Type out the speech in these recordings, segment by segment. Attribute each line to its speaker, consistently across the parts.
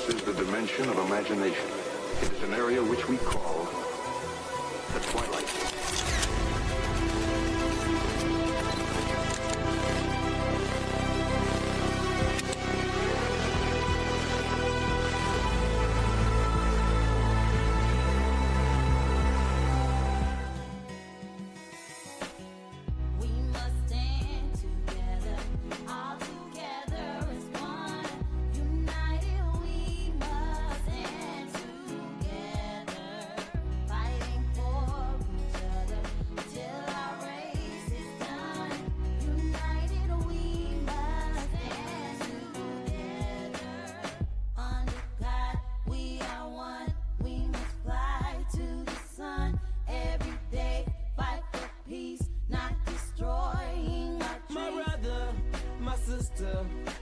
Speaker 1: is the dimension of imagination. It is an area which we call the twilight.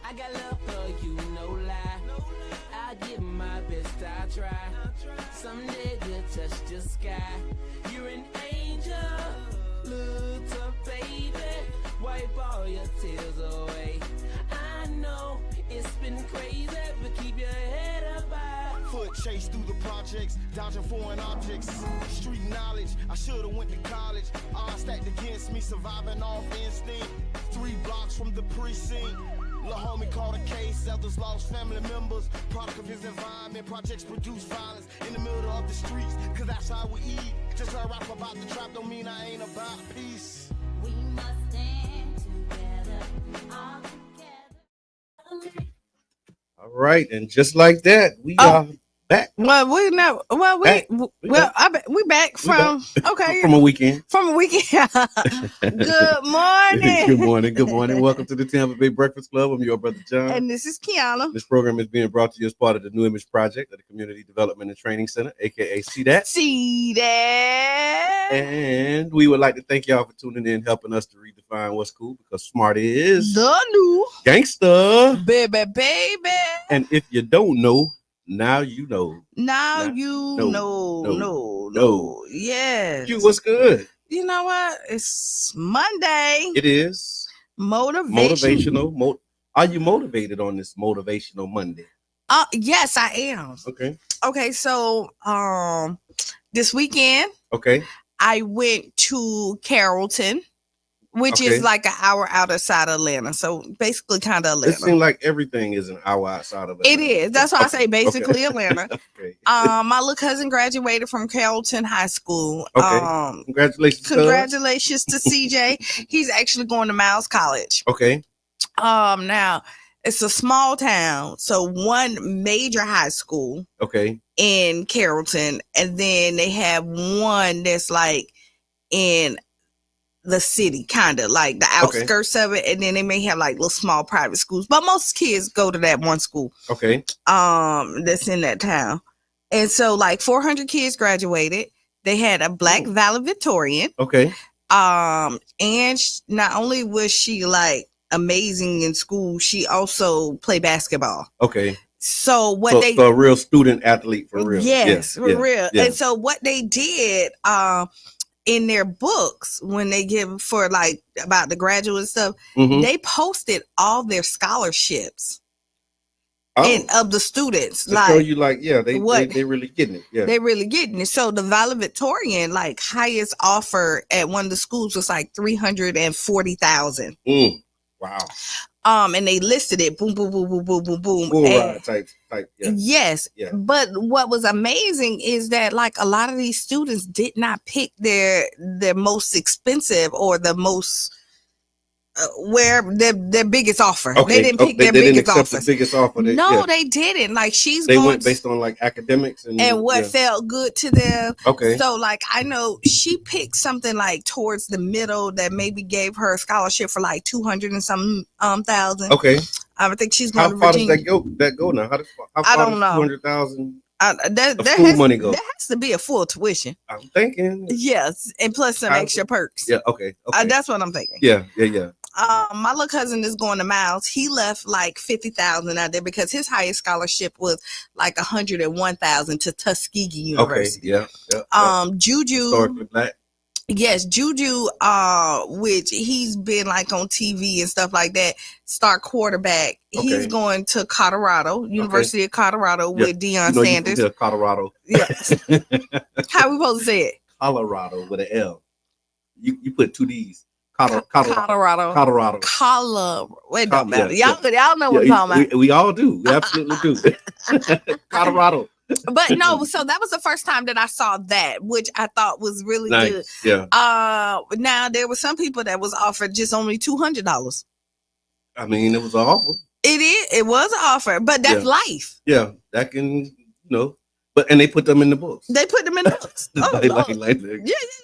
Speaker 2: I got love for you, no lie. I give my best, I try. Someday we'll touch the sky. You're an angel, little baby. Wipe all your tears away. I know it's been crazy, but keep your head up high.
Speaker 3: Foot chase through the projects, dodging foreign objects. Street knowledge, I should've went to college. Odds stacked against me, surviving off instinct. 3 blocks from the precinct. Lil' homie caught a case, others lost family members. Product of his environment, projects produce violence in the middle of the streets, cause that's how we eat. Just I rap about the trap don't mean I ain't about peace.
Speaker 4: We must stand together, all together.
Speaker 5: All right, and just like that, we are back.
Speaker 6: Well, we know. Well, we back from okay
Speaker 5: From a weekend.
Speaker 6: from a weekend. Good morning.
Speaker 5: Good morning. Good morning. Welcome to the Tampa Bay Breakfast Club. I'm your brother John.
Speaker 6: And this is Kiana.
Speaker 5: This program is being brought to you as part of the New Image Project of the Community Development and Training Center, aka CDAT.
Speaker 6: See that?
Speaker 5: And we would like to thank y'all for tuning in, helping us to redefine what's cool, because smart is
Speaker 6: The new
Speaker 5: gangster.
Speaker 6: baby.
Speaker 5: And if you don't know, now you know.
Speaker 6: Now you
Speaker 5: no.
Speaker 6: know. Yes.
Speaker 5: You, what's good?
Speaker 6: You know what? It's Monday.
Speaker 5: It is
Speaker 6: Motivational.
Speaker 5: Are you motivated on this motivational Monday?
Speaker 6: Yes, I am.
Speaker 5: Okay.
Speaker 6: Okay, so this weekend
Speaker 5: Okay.
Speaker 6: I went to Carrollton, which
Speaker 5: Okay.
Speaker 6: is like an hour outside of Atlanta. So basically kind of
Speaker 5: It
Speaker 6: Atlanta.
Speaker 5: seems like everything is an hour outside of it.
Speaker 6: It is. That's why I say basically
Speaker 5: Okay.
Speaker 6: Atlanta.
Speaker 5: Okay.
Speaker 6: My little cousin graduated from Carrollton High School.
Speaker 5: Okay. Congratulations. cuz.
Speaker 6: Congratulations to CJ. He's actually going to Miles College.
Speaker 5: Okay.
Speaker 6: Now it's a small town, so one major high school
Speaker 5: Okay.
Speaker 6: in Carrollton, and then they have one that's like in the city, kind of like the outskirts of it, and then they may have like little small private schools, but most kids go to that one school
Speaker 5: Okay.
Speaker 6: that's in that town. And so like 400 kids graduated. They had a black valedictorian.
Speaker 5: Okay.
Speaker 6: And not only was she like amazing in school, she also played basketball.
Speaker 5: Okay.
Speaker 6: So what
Speaker 5: So,
Speaker 6: they
Speaker 5: so a real student athlete for real.
Speaker 6: Yes,
Speaker 5: Yeah,
Speaker 6: for
Speaker 5: yeah,
Speaker 6: real.
Speaker 5: yeah.
Speaker 6: And so what they did in their books, when they give for like about the graduate stuff,
Speaker 5: Mhm.
Speaker 6: they posted all their scholarships
Speaker 5: Oh,
Speaker 6: and of the students.
Speaker 5: to show
Speaker 6: Like
Speaker 5: you, like, yeah, they
Speaker 6: what-
Speaker 5: really getting it. Yeah.
Speaker 6: they really getting it. So the valedictorian, like highest offer at one of the schools was like 340,000.
Speaker 5: Wow.
Speaker 6: And they listed it, boom, boom, boom, boom, boom, boom, boom.
Speaker 5: Full
Speaker 6: And-
Speaker 5: ride type. Yeah.
Speaker 6: Yes.
Speaker 5: Yeah.
Speaker 6: But what was amazing is that like a lot of these students did not pick their most expensive or the most where their biggest offer.
Speaker 5: Okay.
Speaker 6: They didn't pick their
Speaker 5: they didn't
Speaker 6: biggest
Speaker 5: accept
Speaker 6: offers.
Speaker 5: the biggest offer.
Speaker 6: No,
Speaker 5: yeah.
Speaker 6: they didn't. Like she's
Speaker 5: They
Speaker 6: going
Speaker 5: went based on like academics
Speaker 6: and what
Speaker 5: yeah.
Speaker 6: felt good to them.
Speaker 5: Okay.
Speaker 6: So like I know she picked something like towards the middle that maybe gave her a scholarship for like 200 and some thousand.
Speaker 5: Okay.
Speaker 6: I would think she's
Speaker 5: How
Speaker 6: going to
Speaker 5: far does
Speaker 6: Virginia.
Speaker 5: that go now? How
Speaker 6: I
Speaker 5: far
Speaker 6: don't
Speaker 5: does
Speaker 6: know.
Speaker 5: 200,000?
Speaker 6: That
Speaker 5: school
Speaker 6: has,
Speaker 5: money go?
Speaker 6: that has to be a full tuition.
Speaker 5: I'm thinking.
Speaker 6: Yes, and plus some
Speaker 5: How-
Speaker 6: extra perks.
Speaker 5: Yeah. Okay. Okay.
Speaker 6: That's what I'm thinking.
Speaker 5: Yeah.
Speaker 6: My little cousin is going to Miles. He left like 50,000 out there because his highest scholarship was like 101,000 to Tuskegee
Speaker 5: Okay.
Speaker 6: University.
Speaker 5: Yeah.
Speaker 6: Juju,
Speaker 5: Historically black.
Speaker 6: Yes, Juju, which he's been like on TV and stuff like that, star quarterback. He's
Speaker 5: Okay.
Speaker 6: going to Colorado, University of Colorado
Speaker 5: Yeah.
Speaker 6: with Deion
Speaker 5: You know, you
Speaker 6: Sanders.
Speaker 5: from here, Colorado.
Speaker 6: Yes. How we supposed to say it?
Speaker 5: Colorado with an L. You put two D's.
Speaker 6: Colorado. Wait, don't matter. Y'all know what I'm talking about.
Speaker 5: We all do. We absolutely do. Colorado.
Speaker 6: But no, so that was the first time that I saw that, which I thought was really good.
Speaker 5: Yeah.
Speaker 6: Now there were some people that was offered just only $200.
Speaker 5: I mean, it was awful.
Speaker 6: It was an offer, but that's life.
Speaker 5: Yeah, that can, but and they put them in the books.
Speaker 6: They put them in the books.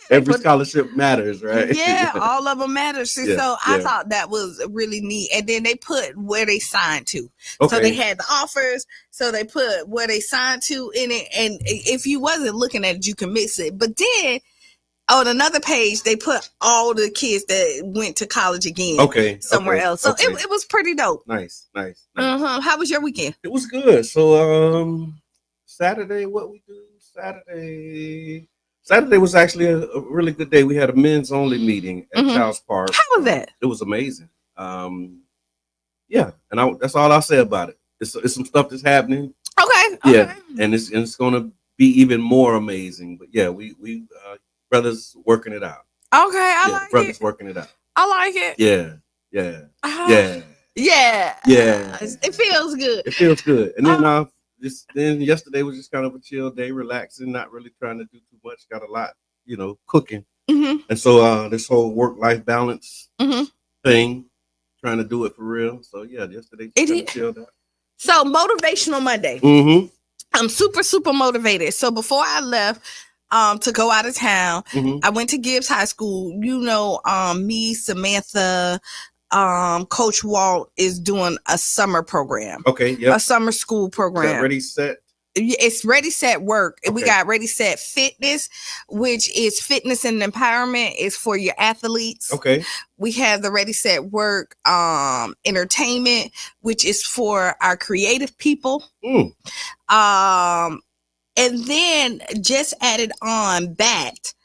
Speaker 5: Every scholarship matters, right?
Speaker 6: Yeah, all of them matter. So I thought that was really neat. And then they put where they signed to. Okay. So they had the offers. So they put where they signed to in it. And if you wasn't looking at it, you can miss it. But then on another page, they put all the kids that went to college again.
Speaker 5: Okay.
Speaker 6: Somewhere else. So it was pretty dope.
Speaker 5: Nice.
Speaker 6: How was your weekend?
Speaker 5: It was good. So Saturday, what we do Saturday was actually a really good day. We had a men's only meeting at Child's Park.
Speaker 6: How was that?
Speaker 5: It was amazing. Yeah, and that's all I'll say about it. It's some stuff that's happening.
Speaker 6: Okay.
Speaker 5: Yeah, and it's gonna be even more amazing. But yeah, we brothers working it out.
Speaker 6: Okay, I like
Speaker 5: brothers
Speaker 6: it.
Speaker 5: Working it out.
Speaker 6: I like it.
Speaker 5: Yeah.
Speaker 6: Yeah. It feels good.
Speaker 5: It feels good. And then then yesterday was just kind of a chill day, relaxing, not really trying to do too much. Got a lot, cooking. And so this whole work-life balance thing, trying to do it for real. So yeah, yesterday just kind of chilled out.
Speaker 6: So Motivational Monday. I'm super, super motivated. So before I left to go out of town, I went to Gibbs High School. Me, Samantha, Coach Walt is doing a summer program.
Speaker 5: Okay, yeah.
Speaker 6: A summer school program.
Speaker 5: Ready, Set?
Speaker 6: It's Ready, Set, Work.
Speaker 5: Okay.
Speaker 6: We got Ready, Set, Fitness, which is fitness and empowerment. Is for your athletes.
Speaker 5: Okay.
Speaker 6: We have the Ready, Set, Work entertainment, which is for our creative people. And then just added on BAT,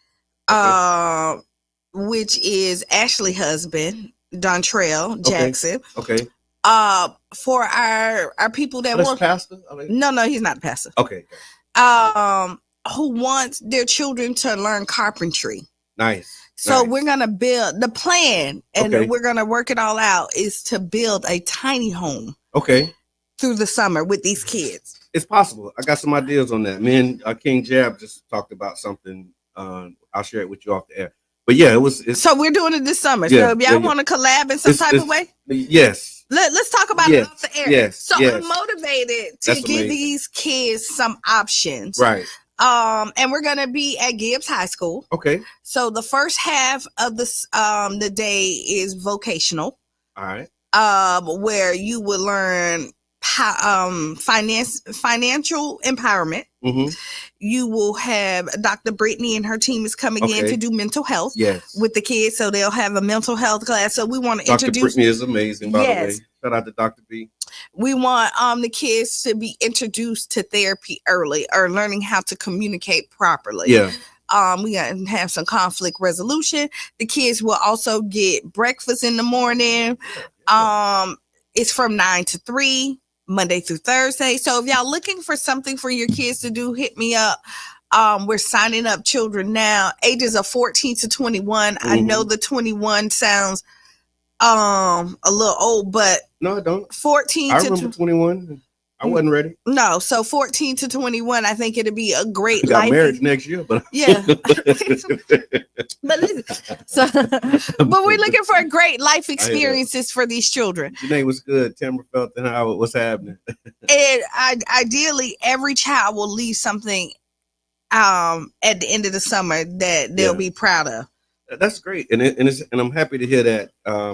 Speaker 6: which is Ashley's husband, Dontrell Jackson.
Speaker 5: Okay.
Speaker 6: For our people that want
Speaker 5: pastor?
Speaker 6: No, he's not a pastor.
Speaker 5: Okay.
Speaker 6: Who wants their children to learn carpentry.
Speaker 5: Nice.
Speaker 6: So we're gonna build the plan, and we're gonna work it all out. Is to build a tiny home.
Speaker 5: Okay.
Speaker 6: Through the summer with these kids.
Speaker 5: It's possible. I got some ideas on that. Me and King Jab just talked about something. I'll share it with you off the air. But yeah, so
Speaker 6: we're doing it this summer.
Speaker 5: Yeah,
Speaker 6: so if y'all want to collab in some type of way,
Speaker 5: yes.
Speaker 6: Let's talk about it off the air.
Speaker 5: Yes.
Speaker 6: So I'm motivated to give these kids some options.
Speaker 5: Right.
Speaker 6: And we're gonna be at Gibbs High School.
Speaker 5: Okay.
Speaker 6: So the first half of the day is vocational.
Speaker 5: All right.
Speaker 6: Where you will learn financial empowerment. You will have Dr. Brittany and her team is coming in to do mental health with the kids, so they'll have a mental health class. So we want to introduce.
Speaker 5: Dr. Brittany is amazing, by the way. Shout out to Dr. B.
Speaker 6: We want the kids to be introduced to therapy early, or learning how to communicate properly.
Speaker 5: Yeah.
Speaker 6: We gotta have some conflict resolution. The kids will also get breakfast in the morning. It's from 9 to 3. Monday through Thursday. So if y'all looking for something for your kids to do, hit me up. We're signing up children now, ages of 14 to 21. I know the 21 sounds a little old, but
Speaker 5: no, I don't.
Speaker 6: 14
Speaker 5: I remember 21. I wasn't ready.
Speaker 6: No, so 14 to 21, I think it'd be a great
Speaker 5: got
Speaker 6: life.
Speaker 5: married next year, but
Speaker 6: yeah. But listen, but we're looking for great life experiences for these children.
Speaker 5: Janae was good. Timber felt and how what's happening.
Speaker 6: And ideally, every child will leave something at the end of the summer that they'll be proud of.
Speaker 5: That's great, and I'm happy to hear that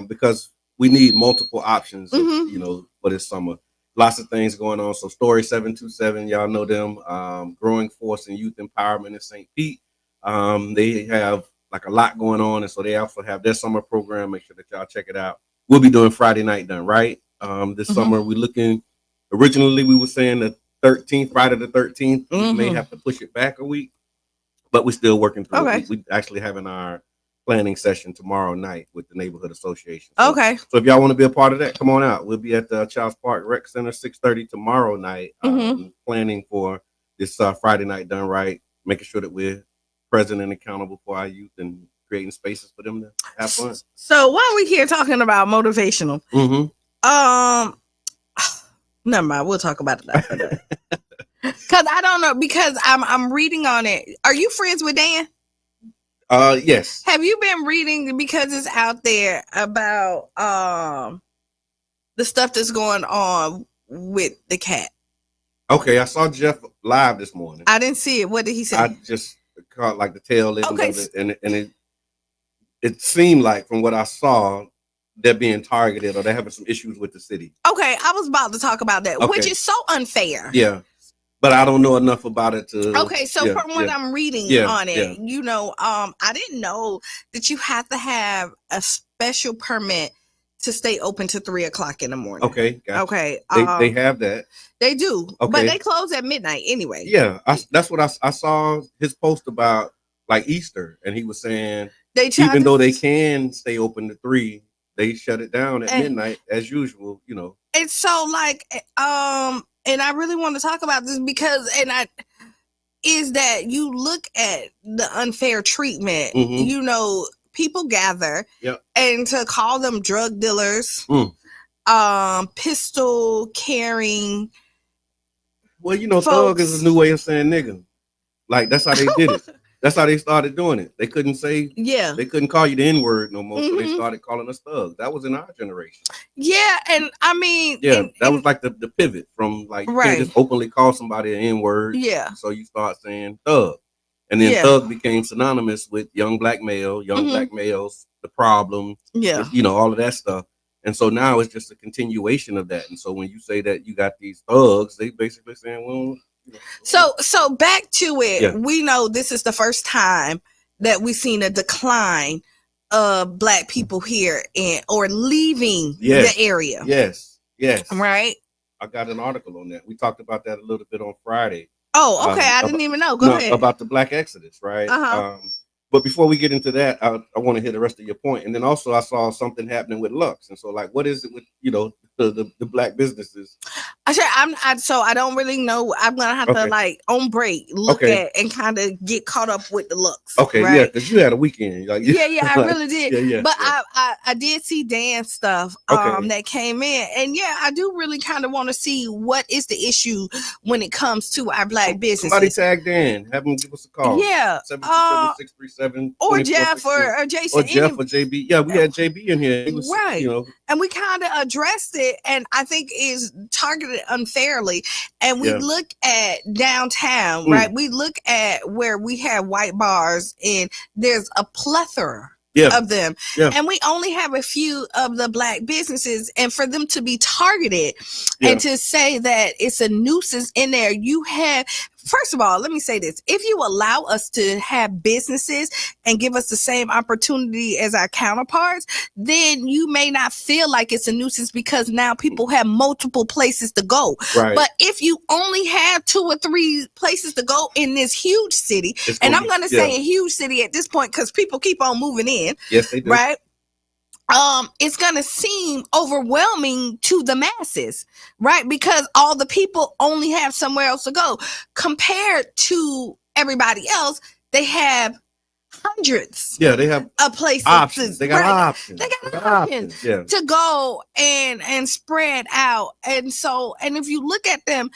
Speaker 5: because we need multiple options, for this summer. Lots of things going on. So Story 727, y'all know them. Growing Force and Youth Empowerment in St. Pete. They have like a lot going on, and so they also have their summer program. Make sure that y'all check it out. We'll be doing Friday night done right. This summer we're looking. Originally we were saying the 13th, Friday the 13th. We may have to push it back a week, but we're still working through
Speaker 6: Okay.
Speaker 5: it. We actually having our planning session tomorrow night with the neighborhood association. So,
Speaker 6: Okay.
Speaker 5: So if y'all want to be a part of that, come on out. We'll be at the Childs Park Rec Center 6:30 tomorrow night, planning for this Friday night done right, making sure that we're present and accountable for our youth and creating spaces for them to have fun.
Speaker 6: So while we're here talking about motivational, never mind. We'll talk about it after that. Because I don't know. Because I'm reading on it. Are you friends with Dan?
Speaker 5: Yes.
Speaker 6: Have you been reading, because it's out there, about the stuff that's going on with the cat?
Speaker 5: Okay, I saw Jeff live this morning.
Speaker 6: I didn't see it. What did he say?
Speaker 5: I just caught like the tail end
Speaker 6: Okay.
Speaker 5: of it, and it seemed like from what I saw, they're being targeted or they're having some issues with the city.
Speaker 6: Okay, I was about to talk about that, which is so unfair.
Speaker 5: Yeah, but I don't know enough about it to.
Speaker 6: Okay, so from what I'm reading on it, you know, I didn't know that you have to have a special permit to stay open to 3:00 in the morning.
Speaker 5: Okay, gotcha.
Speaker 6: Okay,
Speaker 5: they have that.
Speaker 6: They do,
Speaker 5: okay.
Speaker 6: But they close at midnight anyway.
Speaker 5: Yeah, that's what I saw his post about, like Easter, and he was saying even though they can stay open to 3, they shut it down at midnight as usual. You know,
Speaker 6: it's so like and I really want to talk about this because is that you look at the unfair treatment. You know, people gather, and to call them drug dealers, pistol carrying.
Speaker 5: Well, you know, thug is a new way of saying nigga. Like that's how they did it. That's how they started doing it. They couldn't say, they couldn't call you the N-word no more, so they started calling us thugs. That was in our generation.
Speaker 6: Yeah, and I mean,
Speaker 5: that was like the pivot from like you can't just openly call somebody an N-word.
Speaker 6: Yeah.
Speaker 5: So you start saying thug, and then thug became synonymous with young black male, black males, the problem. Yeah, you know, all of that stuff. And so now it's just a continuation of that. And so when you say that you got these thugs, they basically saying, well.
Speaker 6: So back to it. We know this is the first time that we've seen a decline of black people here or leaving the area.
Speaker 5: Yes.
Speaker 6: Right.
Speaker 5: I got an article on that. We talked about that a little bit on Friday.
Speaker 6: Oh, okay. I didn't even know. Go ahead.
Speaker 5: About the Black Exodus, right? But before we get into that, I want to hear the rest of your point. And then also I saw something happening with Lux. And so like, what is it with, you know, the black businesses?
Speaker 6: So I don't really know. I'm going to have to like on break, look at and kind of get caught up with the Lux.
Speaker 5: Okay.
Speaker 6: Right?
Speaker 5: Yeah. Cause you had a weekend. Like,
Speaker 6: I really did. But I did see Dan's stuff that came in. And I do really kind of want to see what is the issue when it comes to our black businesses.
Speaker 5: Somebody tag Dan. Have him give us a call.
Speaker 6: Yeah.
Speaker 5: 727-637.
Speaker 6: Or Jeff or Jason.
Speaker 5: Or Jeff or JB. Yeah, we had JB in here. He was,
Speaker 6: right.
Speaker 5: You know.
Speaker 6: And we kind of addressed it, and I think is targeted unfairly. And we look at downtown, right? We look at where we have white bars, and there's a plethora of them. And we only have a few of the black businesses, and for them to be targeted and to say that it's a nuisance in there, you have. First of all, let me say this. If you allow us to have businesses and give us the same opportunity as our counterparts, then you may not feel like it's a nuisance because now people have multiple places to go. Right. But if you only have 2 or 3 places to go in this huge city, and I'm going to say a huge city at this point because people keep on moving in.
Speaker 5: Yes, they do.
Speaker 6: Right? It's gonna seem overwhelming to the masses, right? Because all the people only have somewhere else to go. Compared to everybody else, they have hundreds.
Speaker 5: Yeah, they have
Speaker 6: places.
Speaker 5: Options. They got options.
Speaker 6: They got options to go and spread out. And so, and if you look at them,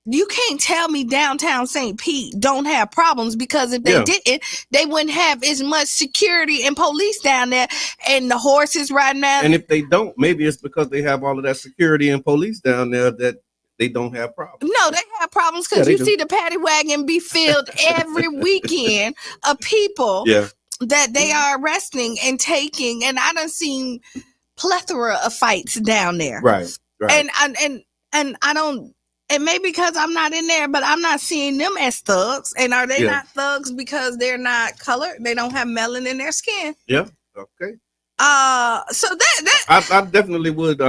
Speaker 6: you can't tell me downtown St. Pete don't have problems, because if they didn't, they wouldn't have as much security and police down there and the horses right now.
Speaker 5: And if they don't, maybe it's because they have all of that security and police down there that they don't have problems.
Speaker 6: No, they have problems because you see the paddy wagon be filled every weekend of people that they are arresting and taking. And I done seen plethora of fights down there.
Speaker 5: Right.
Speaker 6: And I don't. And maybe because I'm not in there, but I'm not seeing them as thugs. And are they not thugs because they're not colored? They don't have melanin in their skin.
Speaker 5: Yeah. Okay.
Speaker 6: So that
Speaker 5: I definitely would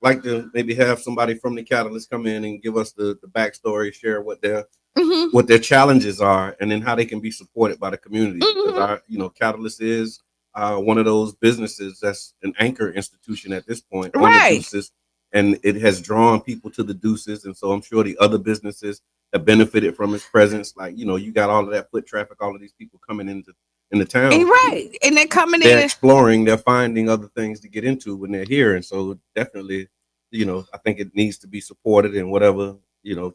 Speaker 5: like to maybe have somebody from the Catalyst come in and give us the backstory, share what their what their challenges are, and then how they can be supported by the community. Because our, Catalyst is one of those businesses that's an anchor institution at this point on the Deuces, and it has drawn people to the Deuces, and so I'm sure the other businesses have benefited from its presence. Like, you got all of that foot traffic, all of these people coming into the town,
Speaker 6: and they're coming
Speaker 5: they're
Speaker 6: in,
Speaker 5: exploring, they're finding other things to get into when they're here, and so definitely, I think it needs to be supported in whatever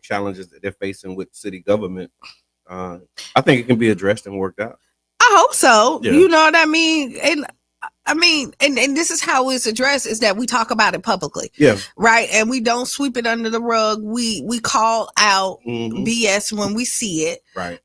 Speaker 5: challenges that they're facing with city government. I think it can be addressed and worked out.
Speaker 6: I hope so.
Speaker 5: Yeah.
Speaker 6: You know what I mean? And and this is how it's addressed, is that we talk about it publicly.
Speaker 5: Yeah.
Speaker 6: Right. And we don't sweep it under the rug. We call out BS when we see it.
Speaker 5: Right.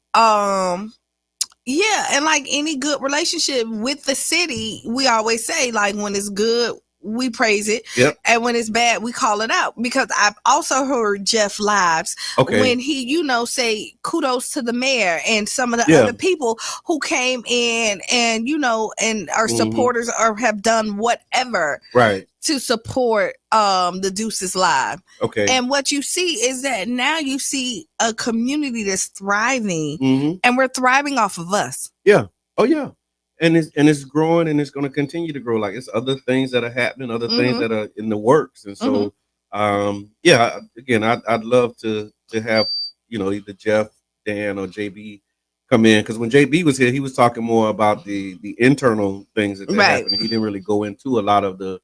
Speaker 6: Yeah. And like any good relationship with the city, we always say, like, when it's good, we praise it.
Speaker 5: Yep.
Speaker 6: And when it's bad, we call it out. Because I've also heard Jeff Lives when he, say kudos to the mayor and some of the other people who came in and, and our supporters or have done whatever to support the Deuces Live.
Speaker 5: Okay.
Speaker 6: And what you see is that now you see a community that's thriving, and we're thriving off of us.
Speaker 5: Yeah. Oh yeah. And it's growing, and it's going to continue to grow. Like, it's other things that are happening, other things that are in the works. And so, again, I'd love to have, either Jeff, Dan, or JB come in. Because when JB was here, he was talking more about the internal things that happen. He didn't really go into a lot of the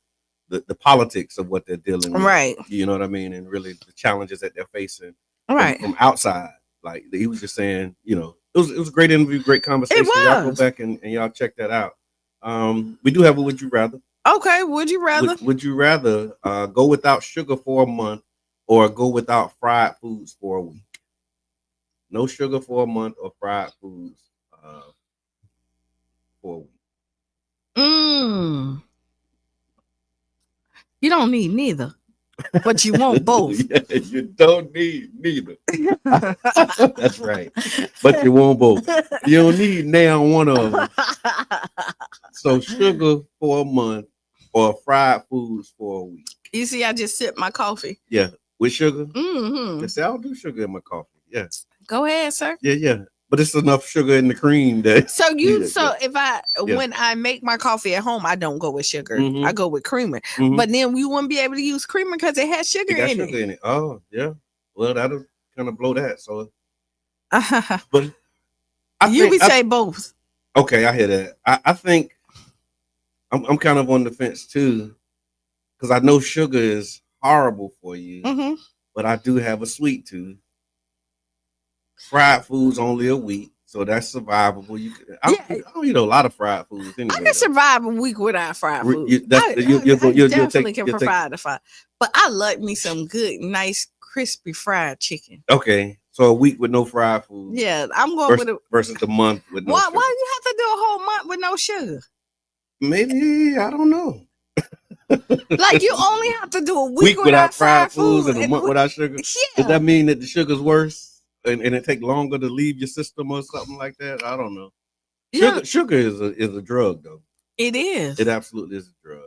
Speaker 5: politics of what they're dealing with. Right. You know what I mean? And really the challenges that they're facing from outside. Like, he was just saying, it was a great interview, great conversation. Y'all go back and y'all check that out. We do have a Would You Rather.
Speaker 6: Okay, would you rather?
Speaker 5: Would you rather go without sugar for a month or go without fried foods for a week? No sugar for a month or fried foods for a week.
Speaker 6: You don't need neither, but you want both.
Speaker 5: Yeah, you don't need neither. That's right. But you want both. You don't need now one of them. So sugar for a month or fried foods for a week.
Speaker 6: You see, I just sipped my coffee.
Speaker 5: Yeah, with sugar. They say I'll do sugar in my coffee. Yeah.
Speaker 6: Go ahead, sir.
Speaker 5: Yeah. But it's enough sugar in the cream that.
Speaker 6: When I make my coffee at home, I don't go with sugar. I go with creamer. But then we wouldn't be able to use creamer because it has sugar in it.
Speaker 5: Oh yeah. Well, that'll kind of blow that. So. But
Speaker 6: you say both.
Speaker 5: Okay, I hear that. I think I'm kind of on the fence too, because I know sugar is horrible for you, but I do have a sweet tooth. Fried foods only a week, so that's survivable. I don't eat a lot of fried foods anyway.
Speaker 6: I can survive a week without fried food. I definitely can provide the fried. But I like me some good, nice, crispy fried chicken.
Speaker 5: Okay, so a week with no fried food.
Speaker 6: Yeah, I'm going
Speaker 5: versus the month with no sugar.
Speaker 6: Why do you have to do a whole month with no sugar?
Speaker 5: Maybe, I don't know.
Speaker 6: Like, you only have to do a week without fried foods
Speaker 5: and a month without sugar.
Speaker 6: Yeah.
Speaker 5: Does that mean that the sugar's worse? And it take longer to leave your system or something like that? I don't know. Sugar is a drug, though.
Speaker 6: It is.
Speaker 5: It absolutely is a drug.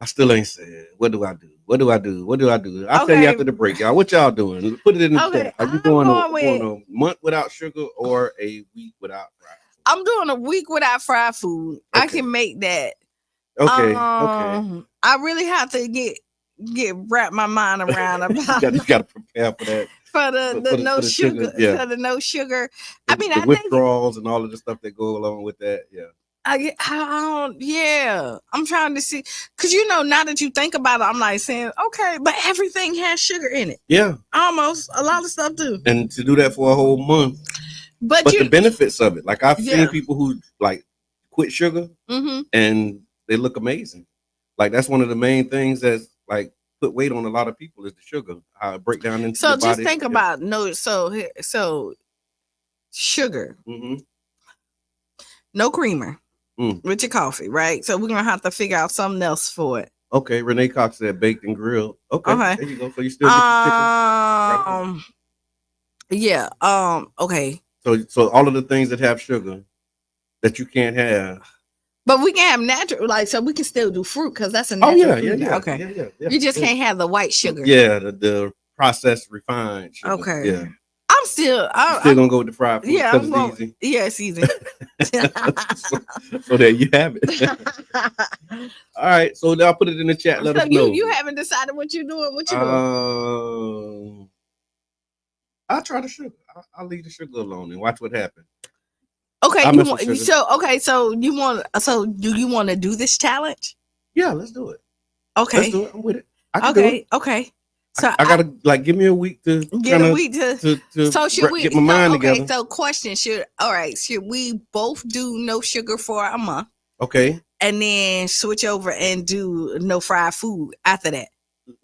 Speaker 5: I still ain't said. What do I do? I'll tell you after the break, y'all. What y'all doing? Put it in the chat. Are you going a month without sugar or a week without fried food?
Speaker 6: I'm doing a week without fried food. Okay. I can make that.
Speaker 5: Okay.
Speaker 6: I really have to get wrap my mind around about.
Speaker 5: you got to prepare for that.
Speaker 6: For the no sugar. For the no sugar. I mean,
Speaker 5: the withdrawals and all of the stuff that go along with that. Yeah.
Speaker 6: I'm trying to see, because now that you think about it, I'm like saying, okay, but everything has sugar in it.
Speaker 5: Yeah.
Speaker 6: Almost a lot of stuff do.
Speaker 5: And to do that for a whole month. But the benefits of it, like I've seen people who like quit sugar and they look amazing. Like that's one of the main things that's like put weight on a lot of people is the sugar. How it break down into the body. So just
Speaker 6: think about so sugar, no creamer with your coffee, right? So we're gonna have to figure out something else for it.
Speaker 5: Okay, Renee Cox said baked and grilled. Okay, there you go. So you still get the chicken?
Speaker 6: Okay.
Speaker 5: So all of the things that have sugar that you can't have.
Speaker 6: But we can have natural, like, so we can still do fruit because that's a natural fruit.
Speaker 5: Yeah.
Speaker 6: Okay. You just can't have the white sugar.
Speaker 5: Yeah, the processed refined sugar.
Speaker 6: Okay.
Speaker 5: Yeah.
Speaker 6: I'm still
Speaker 5: gonna go with the fried food.
Speaker 6: Yeah,
Speaker 5: because
Speaker 6: I'm
Speaker 5: it's easy.
Speaker 6: Yeah, it's easy.
Speaker 5: So there you have it. All right, so I'll put it in the chat. Let us know.
Speaker 6: You haven't decided what you're doing. What you doing?
Speaker 5: I'll try the sugar. I'll leave the sugar alone and watch what happens.
Speaker 6: Okay,
Speaker 5: so
Speaker 6: do you want to do this challenge?
Speaker 5: Yeah, let's do it.
Speaker 6: Okay.
Speaker 5: Let's do it. I'm with it. I can do it.
Speaker 6: Okay. So
Speaker 5: I gotta give me a week to
Speaker 6: get a week to so should we
Speaker 5: get my mind together.
Speaker 6: So question, should we both do no sugar for a month?
Speaker 5: Okay.
Speaker 6: And then switch over and do no fried food after that.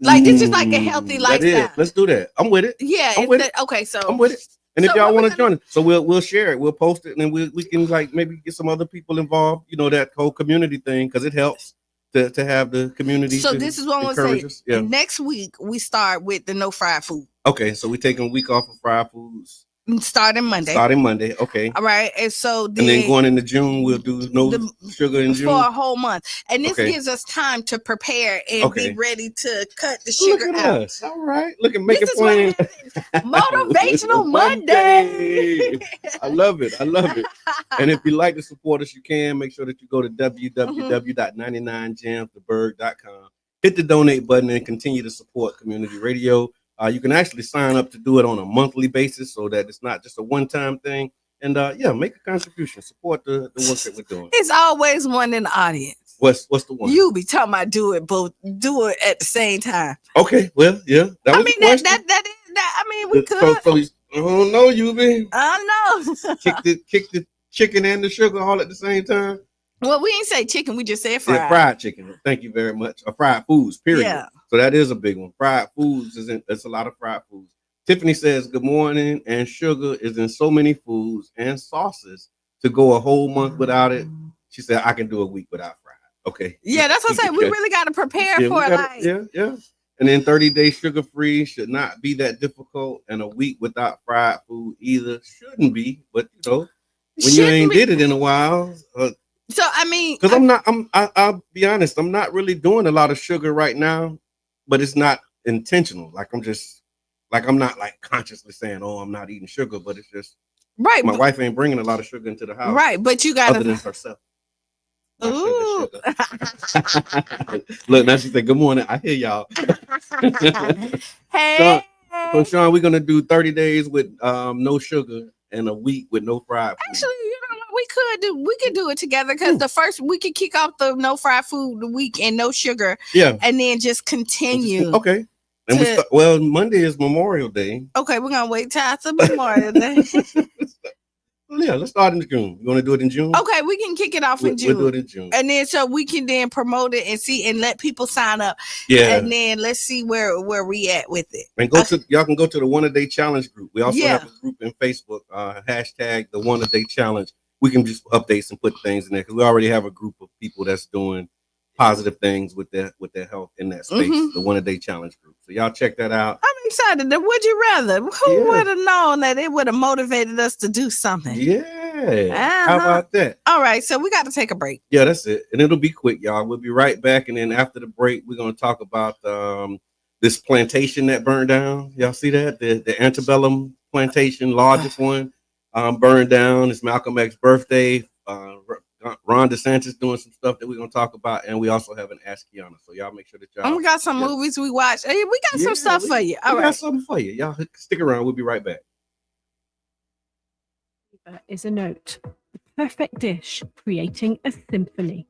Speaker 6: Like this is like a healthy lifestyle.
Speaker 5: Let's do that. I'm with it.
Speaker 6: Yeah.
Speaker 5: I'm with it.
Speaker 6: Okay, so
Speaker 5: I'm with it. And if y'all want to join it, so we'll share it. We'll post it, and then we can like maybe get some other people involved. You know, that whole community thing, because it helps to have the community.
Speaker 6: So this is what I'm gonna say. Yeah. Next week we start with the no fried food.
Speaker 5: Okay, so we taking a week off of fried foods.
Speaker 6: Starting Monday. Okay. All right, and so
Speaker 5: then going into June, we'll do no sugar in June
Speaker 6: for a whole month, and this gives us time to prepare and be ready to cut the sugar out.
Speaker 5: Us. All right, look at making plans.
Speaker 6: Motivational Monday.
Speaker 5: I love it. And if you'd like to support us, you can make sure that you go to www.99jamstheberg.com. Hit the donate button and continue to support community radio. You can actually sign up to do it on a monthly basis so that it's not just a one-time thing. And make a contribution. Support the work that we're doing.
Speaker 6: It's always one in the audience.
Speaker 5: What's the one?
Speaker 6: You be talking about do it at the same time.
Speaker 5: Okay, well, yeah.
Speaker 6: That is we could.
Speaker 5: So I don't know, you be.
Speaker 6: I know.
Speaker 5: kick the chicken and the sugar all at the same time.
Speaker 6: Well, we ain't say chicken, we just said fried.
Speaker 5: Yeah, fried chicken. Thank you very much. Fried foods, period. Yeah. So that is a big one. Fried foods it's a lot of fried foods. Tiffany says, good morning, and sugar is in so many foods and sauces to go a whole month without it. She said, I can do a week without fried. Okay.
Speaker 6: Yeah, that's what I'm saying. We really got to prepare for it.
Speaker 5: Yeah. And then 30 days sugar-free should not be that difficult, and a week without fried food either shouldn't be. But, when you ain't did it in a while.
Speaker 6: So, I mean.
Speaker 5: Because I'll be honest, I'm not really doing a lot of sugar right now, but it's not intentional. I'm not like consciously saying, oh, I'm not eating sugar, but it's just
Speaker 6: right.
Speaker 5: My wife ain't bringing a lot of sugar into the house.
Speaker 6: Right, but you got
Speaker 5: other than herself. Ooh. Look, now she said, good morning. I hear y'all.
Speaker 6: Hey.
Speaker 5: Sean, we're gonna do 30 days with no sugar and a week with no fried food.
Speaker 6: Actually, we could do it together because the first we could kick off the no fried food the week and no sugar.
Speaker 5: Yeah.
Speaker 6: And then just continue.
Speaker 5: Okay. And Monday is Memorial Day.
Speaker 6: Okay, we're gonna wait till after Memorial Day.
Speaker 5: Yeah, let's start in June. You want to do it in June?
Speaker 6: Okay, we can kick it off in June.
Speaker 5: We'll do it in June.
Speaker 6: And then so we can then promote it and see and let people sign up.
Speaker 5: Yeah.
Speaker 6: And then let's see where we at with it.
Speaker 5: And y'all can go to the One a Day Challenge group. We also have a group in Facebook, hashtag the One a Day Challenge. We can just updates and put things in there because we already have a group of people that's doing positive things with their health in that space. The One a Day Challenge group. So y'all check that out.
Speaker 6: I'm excited. Would you rather? Who would have known that it would have motivated us to do something?
Speaker 5: Yeah. How about that?
Speaker 6: All right. So we got to take a break.
Speaker 5: Yeah, that's it. And it'll be quick, y'all. We'll be right back. And then after the break, we're going to talk about this plantation that burned down. Y'all see that? The antebellum plantation, largest one, burned down. It's Malcolm X's birthday. Ron DeSantis doing some stuff that we're going to talk about. And we also have an Ask Kiana. So y'all make sure that y'all.
Speaker 6: And we got some movies we watch. Hey, we got some stuff for you. All right.
Speaker 5: We got something for you. Y'all stick around. We'll be right back.
Speaker 7: Is a note. The perfect dish, creating a symphony.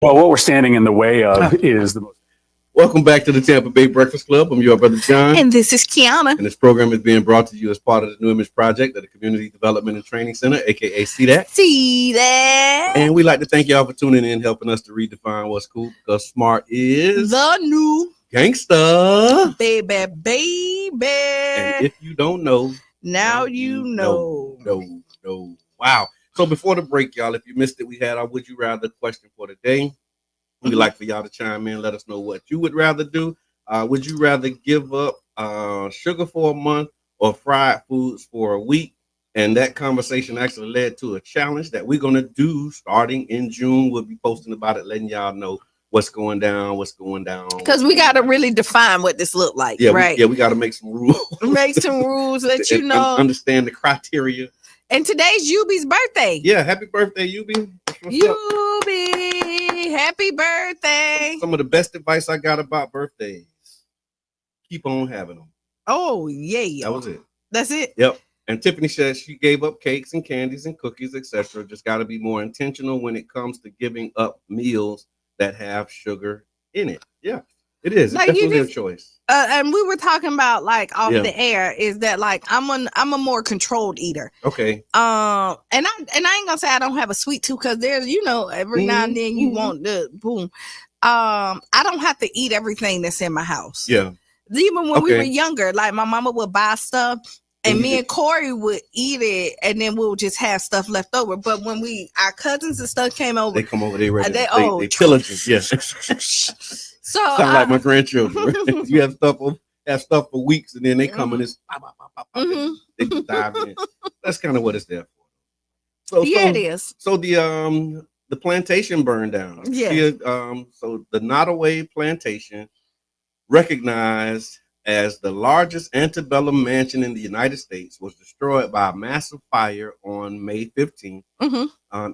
Speaker 8: Well, what we're standing in the way of is the most.
Speaker 5: Welcome back to the Tampa Bay Breakfast Club. I'm your brother John.
Speaker 6: And this is Kiana.
Speaker 5: And this program is being brought to you as part of the New Image Project at the Community Development and Training Center, aka CDAC.
Speaker 6: See that?
Speaker 5: And we'd like to thank y'all for tuning in, helping us to redefine what's cool, because smart is
Speaker 6: The new
Speaker 5: gangsta.
Speaker 6: baby.
Speaker 5: And if you don't know,
Speaker 6: now you know.
Speaker 5: No. Wow. So before the break, y'all, if you missed it, we had our Would You Rather question for the day. We'd like for y'all to chime in, let us know what you would rather do. Would you rather give up sugar for a month or fried foods for a week? And that conversation actually led to a challenge that we're going to do starting in June. We'll be posting about it, letting y'all know what's going down.
Speaker 6: Because we got to really define what this look like, right?
Speaker 5: We got to make some rules.
Speaker 6: Make some rules, let you know.
Speaker 5: Understand the criteria.
Speaker 6: And today's Yubi's birthday.
Speaker 5: Yeah, happy birthday, Yubi.
Speaker 6: Yubi, happy birthday.
Speaker 5: Some of the best advice I got about birthdays. Keep on having them.
Speaker 6: Oh, yeah.
Speaker 5: That was it.
Speaker 6: That's it?
Speaker 5: Yep. And Tiffany says she gave up cakes and candies and cookies, etc. Just got to be more intentional when it comes to giving up meals that have sugar in it. Yeah, it is. It's definitely a choice.
Speaker 6: And we were talking about like off the air is that like I'm a more controlled eater.
Speaker 5: Okay.
Speaker 6: And I ain't gonna say I don't have a sweet tooth because there's every now and then you want the boom. I don't have to eat everything that's in my house.
Speaker 5: Yeah.
Speaker 6: Even when we were younger, like my mama would buy stuff and me and Corey would eat it and then we'll just have stuff left over. But when our cousins and stuff came over,
Speaker 5: they come over, they ready. They pillaging. Yes.
Speaker 6: So
Speaker 5: sound like my grandchildren. You have stuff for weeks, and then they come and it's they just dive in. That's kind of what it's there for. So
Speaker 6: it is.
Speaker 5: So the plantation burned down.
Speaker 6: Yeah.
Speaker 5: So the Nottoway Plantation, recognized as the largest antebellum mansion in the United States, was destroyed by a massive fire on May 15th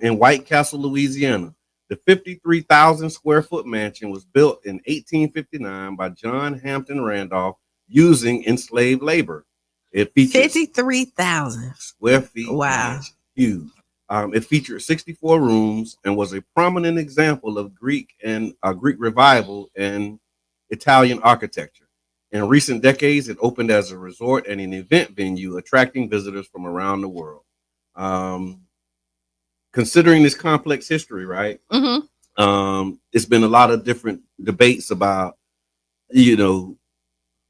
Speaker 5: in White Castle, Louisiana. The 53,000 square foot mansion was built in 1859 by John Hampton Randolph using enslaved labor. It featured
Speaker 6: 53,000
Speaker 5: square feet.
Speaker 6: Wow.
Speaker 5: Huge. It featured 64 rooms and was a prominent example of Greek revival and Italian architecture. In recent decades, it opened as a resort and an event venue, attracting visitors from around the world. Considering this complex history, right? It's been a lot of different debates about,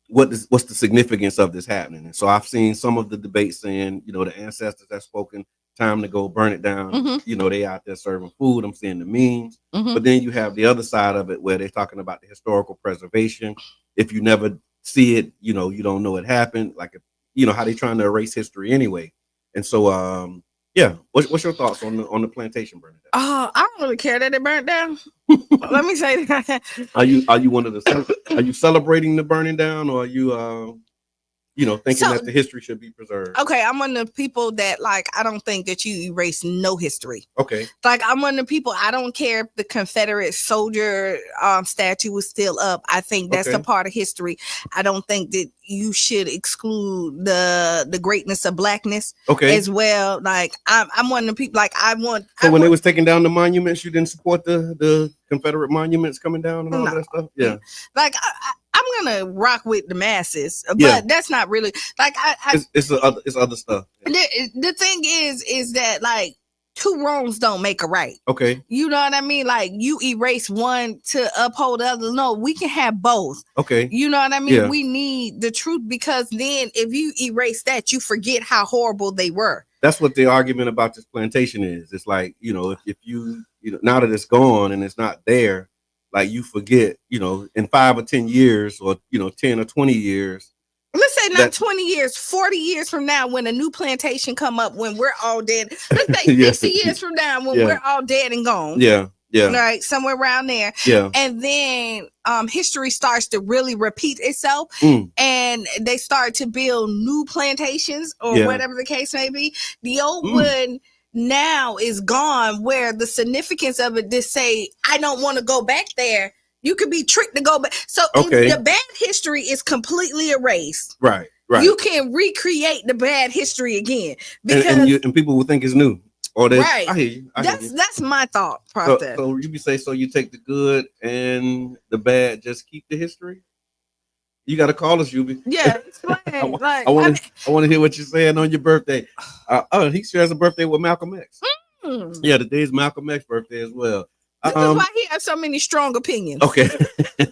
Speaker 5: what's the significance of this happening. And so I've seen some of the debates saying, the ancestors have spoken, time to go burn it down. They out there serving food. I'm seeing the memes. But then you have the other side of it where they're talking about the historical preservation. If you never see it, you don't know it happened. Like, how they trying to erase history anyway. And so, what's your thoughts on the plantation burning down?
Speaker 6: I don't really care that it burnt down. Let me say that.
Speaker 5: Are you one of the? Are you celebrating the burning down, or are you thinking that the history should be preserved?
Speaker 6: Okay, I'm one of the people that like I don't think that you erase no history.
Speaker 5: Okay.
Speaker 6: Like I'm one of the people, I don't care if the Confederate soldier statue was still up. I think that's a part of history. I don't think that you should exclude the greatness of blackness as well. Like I'm one of the people like when
Speaker 5: they was taking down the monuments, you didn't support the Confederate monuments coming down and all that stuff? Yeah.
Speaker 6: Like I'm gonna rock with the masses, but that's not really like
Speaker 5: it's other stuff.
Speaker 6: The thing is that like two wrongs don't make a right.
Speaker 5: Okay.
Speaker 6: You know what I mean? Like you erase one to uphold the other. No, we can have both.
Speaker 5: Okay.
Speaker 6: You know what I mean?
Speaker 5: Yeah.
Speaker 6: We need the truth because then if you erase that, you forget how horrible they were.
Speaker 5: That's what the argument about this plantation is. It's like, if you now that it's gone and it's not there, like you forget, in 5 or 10 years or, 10 or 20 years.
Speaker 6: Let's say not 20 years, 40 years from now, when a new plantation come up, when we're all dead. Let's say 60 years from now, when we're all dead and gone.
Speaker 5: Yeah.
Speaker 6: Right. Somewhere around there.
Speaker 5: Yeah.
Speaker 6: And then history starts to really repeat itself and they start to build new plantations or whatever the case may be. The old one now is gone, where the significance of it, just say, I don't want to go back there. You could be tricked to go back. So the bad history is completely erased.
Speaker 5: Right.
Speaker 6: You can recreate the bad history again. Because
Speaker 5: and people will think it's new. Or that,
Speaker 6: Right.
Speaker 5: I hear you. I hear you.
Speaker 6: That's my thought
Speaker 5: So,
Speaker 6: process.
Speaker 5: so you be say, so you take the good and the bad, just keep the history. You got to call us, Yubi.
Speaker 6: Yeah, explain.
Speaker 5: I
Speaker 6: Like,
Speaker 5: want to hear what you're saying on your birthday. He shares a birthday with Malcolm X. Yeah, today's Malcolm X birthday as well.
Speaker 6: This is why he has so many strong opinions.
Speaker 5: Okay,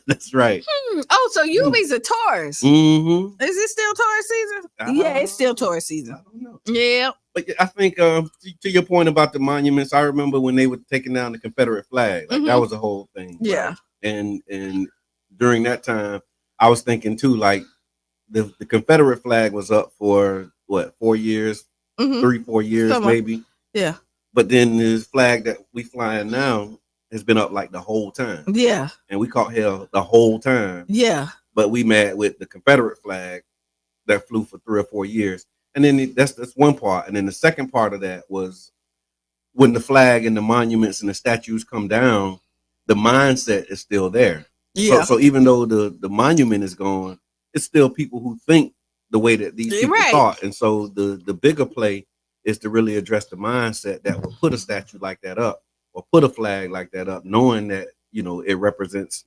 Speaker 5: that's right.
Speaker 6: Oh, so Yubi's a Taurus.
Speaker 5: Mm-hmm.
Speaker 6: Is it still Taurus season? Yeah, it's still Taurus season.
Speaker 5: I don't know.
Speaker 6: Yeah.
Speaker 5: But I think to your point about the monuments, I remember when they were taking down the Confederate flag. Like that was a whole thing.
Speaker 6: Yeah.
Speaker 5: Right? And during that time, I was thinking too, like the Confederate flag was up for what, 4 years, 3-4 years, maybe.
Speaker 6: Yeah.
Speaker 5: But then this flag that we flying now has been up like the whole time.
Speaker 6: Yeah.
Speaker 5: And we caught hell the whole time.
Speaker 6: Yeah.
Speaker 5: But we mad with the Confederate flag that flew for 3 or 4 years. And then that's one part. And then the second part of that was when the flag and the monuments and the statues come down, the mindset is still there.
Speaker 6: Yeah.
Speaker 5: So even though the monument is gone, it's still people who think the way that these people thought. And so the bigger play is to really address the mindset that will put a statue like that up or put a flag like that up, knowing that, it represents,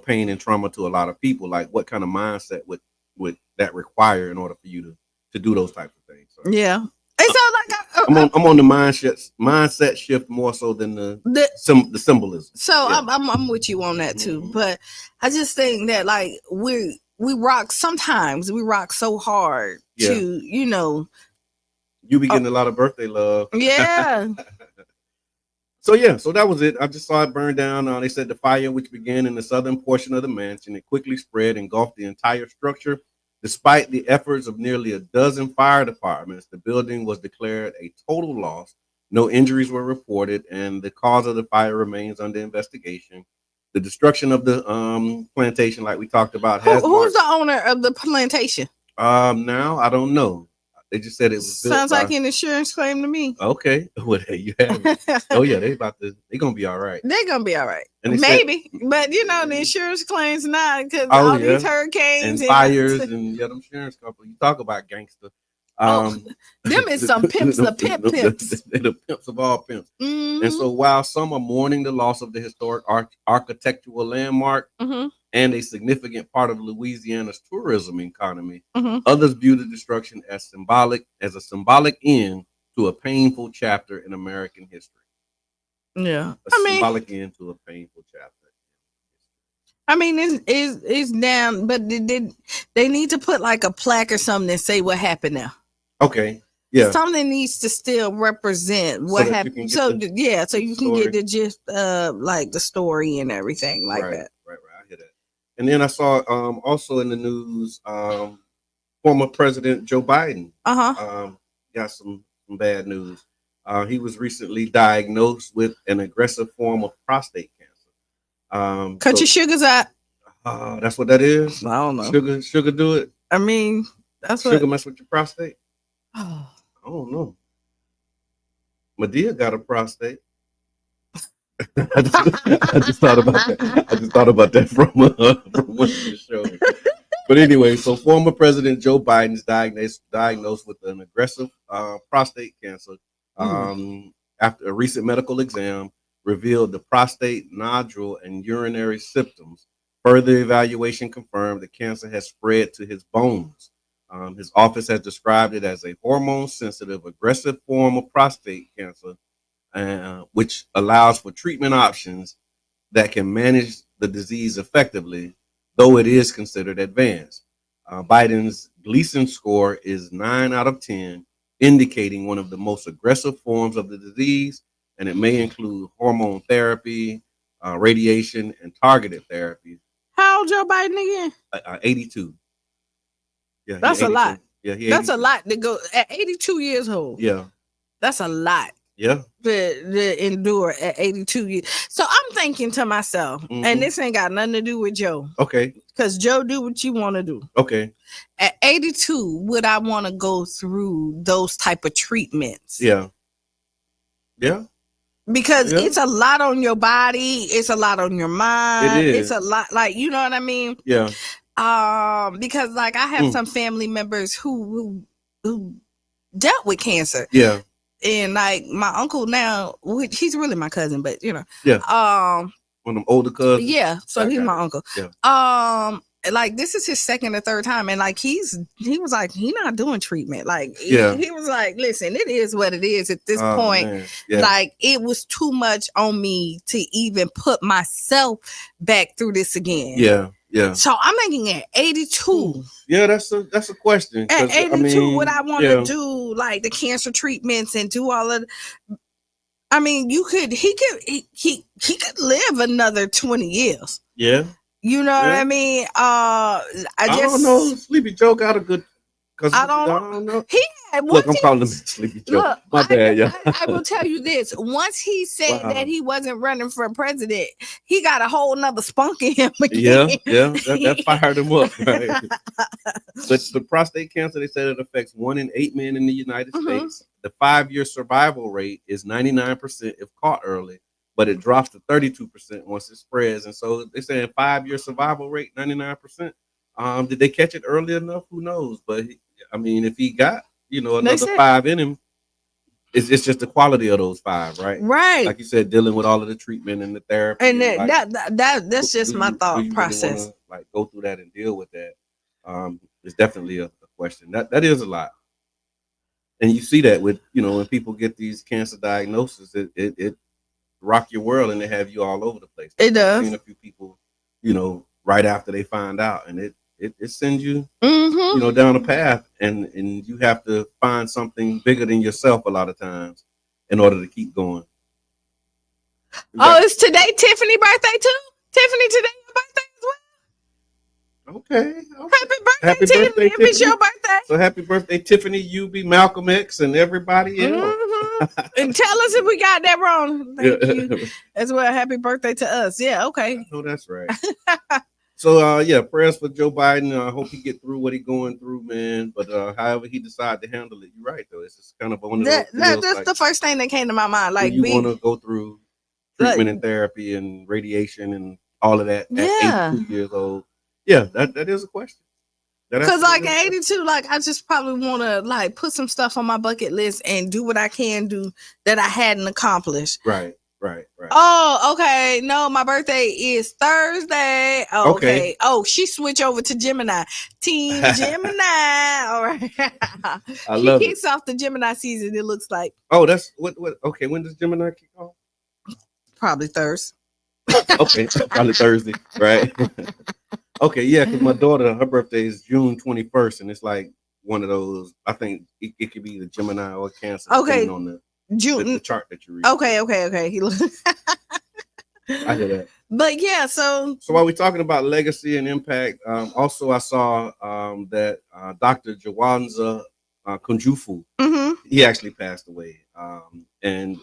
Speaker 5: pain and trauma to a lot of people. Like what kind of mindset would that require in order for you to do those types of things? So,
Speaker 6: yeah. And so like
Speaker 5: I'm on the mindset shift more so than the symbolism.
Speaker 6: So yeah. I'm with you on that too. But I just think that like we rock so hard to,
Speaker 5: you be getting a lot of birthday love.
Speaker 6: Yeah.
Speaker 5: So that was it. I just saw it burn down. They said the fire, which began in the southern portion of the mansion, it quickly spread, engulfed the entire structure. Despite the efforts of nearly a dozen fire departments, the building was declared a total loss. No injuries were reported, and the cause of the fire remains under investigation. The destruction of the plantation, like we talked about,
Speaker 6: who's the owner of the plantation?
Speaker 5: Now I don't know. They just said it was
Speaker 6: sounds like an insurance claim to me.
Speaker 5: Okay, well, there you have it. Oh yeah, they're gonna be all right.
Speaker 6: They're gonna be all right. Maybe, but the insurance claims not because all these hurricanes
Speaker 5: and fires and them insurance companies. You talk about gangster.
Speaker 6: Them is some pimps, the pimps.
Speaker 5: They're the pimps of all pimps.
Speaker 6: Mm-hmm.
Speaker 5: And so while some are mourning the loss of the historic architectural landmark and a significant part of Louisiana's tourism economy, others view the destruction as a symbolic end to a painful chapter in American history.
Speaker 6: Yeah.
Speaker 5: Symbolic end to a painful chapter.
Speaker 6: I mean, it's down, but they need to put like a plaque or something and say what happened now.
Speaker 5: Okay. Yeah.
Speaker 6: Something needs to still represent what happened. So you can get the gist like the story and everything like that.
Speaker 5: Right. I hear that. And then I saw also in the news former President Joe Biden got some bad news. He was recently diagnosed with an aggressive form of prostate cancer.
Speaker 6: Cut your sugars out.
Speaker 5: That's what that is.
Speaker 6: I don't know.
Speaker 5: Sugar do it.
Speaker 6: I mean, that's
Speaker 5: sugar mess with your prostate.
Speaker 6: Oh.
Speaker 5: I don't know. Medea got a prostate. I just thought about that. I just thought about that from one of the shows. But anyway, so former President Joe Biden is diagnosed with an aggressive prostate cancer after a recent medical exam revealed the prostate nodule and urinary symptoms. Further evaluation confirmed the cancer has spread to his bones. His office has described it as a hormone-sensitive, aggressive form of prostate cancer, which allows for treatment options that can manage the disease effectively, though it is considered advanced. Biden's Gleason score is 9 out of 10, indicating one of the most aggressive forms of the disease, and it may include hormone therapy, radiation, and targeted therapy.
Speaker 6: How old Joe Biden again?
Speaker 5: 82. Yeah,
Speaker 6: that's a lot.
Speaker 5: Yeah,
Speaker 6: that's a lot to go at 82 years old.
Speaker 5: Yeah,
Speaker 6: that's a lot.
Speaker 5: Yeah,
Speaker 6: to endure at 82 years. So I'm thinking to myself, and this ain't got nothing to do with Joe.
Speaker 5: Okay.
Speaker 6: Because Joe do what you want to do.
Speaker 5: Okay.
Speaker 6: At 82, would I want to go through those type of treatments?
Speaker 5: Yeah. Yeah.
Speaker 6: Because it's a lot on your body. It's a lot on your mind.
Speaker 5: It is.
Speaker 6: It's a lot, like, you know what I mean?
Speaker 5: Yeah.
Speaker 6: Because like I have some family members who dealt with cancer.
Speaker 5: Yeah.
Speaker 6: and like my uncle now, which he's really my cousin, but you know,
Speaker 5: Yeah. One of them older cousins.
Speaker 6: yeah. So he's my uncle.
Speaker 5: Yeah.
Speaker 6: Like this is his second or third time, and like he was like he not doing treatment. Like
Speaker 5: Yeah.
Speaker 6: he was like, listen, it is what it is at this point.
Speaker 5: Man. Yeah.
Speaker 6: Like it was too much on me to even put myself back through this again.
Speaker 5: Yeah. Yeah.
Speaker 6: So I'm making it 82.
Speaker 5: Yeah, that's a question.
Speaker 6: At 82, would I want to
Speaker 5: yeah.
Speaker 6: do like the cancer treatments and do all of? I mean, he could live another 20 years.
Speaker 5: Yeah.
Speaker 6: You know what I mean? I
Speaker 5: don't know. Sleepy Joe got a good.
Speaker 6: I don't know. He had
Speaker 5: look, I'm calling him Sleepy Joe.
Speaker 6: Look,
Speaker 5: my bad, yeah.
Speaker 6: I will tell you this. Once he said that he wasn't running for president, he got a whole nother spunk in him again.
Speaker 5: Yeah. That fired him up. Right? But the prostate cancer, they said it affects 1 in 8 men in the United States. The 5-year survival rate is 99% if caught early, but it drops to 32% once it spreads. And so they're saying 5-year survival rate, 99%. Did they catch it early enough? Who knows? But I mean, if he got, another 5 in him, it's just the quality of those 5, right?
Speaker 6: Right.
Speaker 5: Like you said, dealing with all of the treatment and the therapy.
Speaker 6: And that's just my thought process.
Speaker 5: Really wanna, go through that and deal with that. It's definitely a question. That is a lot. And you see that with, when people get these cancer diagnoses, it rock your world and they have you all over the place.
Speaker 6: It does.
Speaker 5: I've seen a few people, right after they find out, and it sends you, down a path, and you have to find something bigger than yourself a lot of times in order to keep going.
Speaker 6: It's today Tiffany's birthday too? Tiffany, today your birthday as well?
Speaker 5: Okay.
Speaker 6: Happy birthday, Tiffany. If it's your birthday.
Speaker 5: So happy birthday, Tiffany, UB, Malcolm X, and everybody else.
Speaker 6: And tell us if we got that wrong. Thank you as well. Happy birthday to us. Yeah, okay.
Speaker 5: Oh, that's right. So, prayers for Joe Biden. I hope he get through what he's going through, man. But however he decide to handle it, you're right, though. It's just kind of one of those
Speaker 6: that's the first thing that came to my mind. Like,
Speaker 5: you want to go through treatment and therapy and radiation and all of that at 82 years old. Yeah, that is a question.
Speaker 6: Because like at 82, like I just probably want to like put some stuff on my bucket list and do what I can do that I hadn't accomplished.
Speaker 5: Right.
Speaker 6: Oh, okay. No, my birthday is Thursday. Oh, okay. Oh, she switched over to Gemini. Team Gemini. All right. She kicks off the Gemini season, it looks like.
Speaker 5: Oh, that's what okay. When does Gemini kick off?
Speaker 6: Probably Thursday.
Speaker 5: Okay, probably Thursday, right? Okay, yeah, because my daughter, her birthday is June 21st, and it's like one of those. I think it could be the Gemini or Cancer.
Speaker 6: Okay,
Speaker 5: on the chart that you read.
Speaker 6: Okay.
Speaker 5: I hear that.
Speaker 6: But yeah, so
Speaker 5: while we're talking about legacy and impact, also I saw that Dr. Jawanza Kunjufu, he actually passed away, and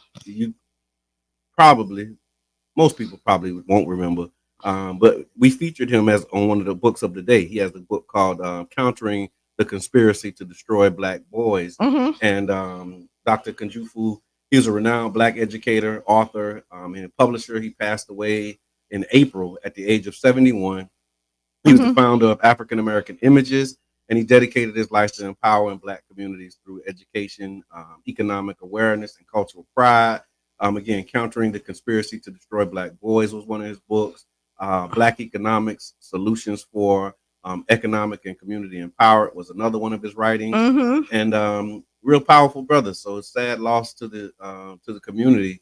Speaker 5: most people probably won't remember. But we featured him on one of the books of the day. He has a book called Countering the Conspiracy to Destroy Black Boys. And Dr. Kunjufu, he was a renowned Black educator, author, and publisher. He passed away in April at the age of 71. He was the founder of African American Images, and he dedicated his life to empowering Black communities through education, economic awareness, and cultural pride. Again, Countering the Conspiracy to Destroy Black Boys was one of his books. Black Economics, Solutions for Economic and Community Empowerment was another one of his writings. And real powerful brother. So it's sad loss to the community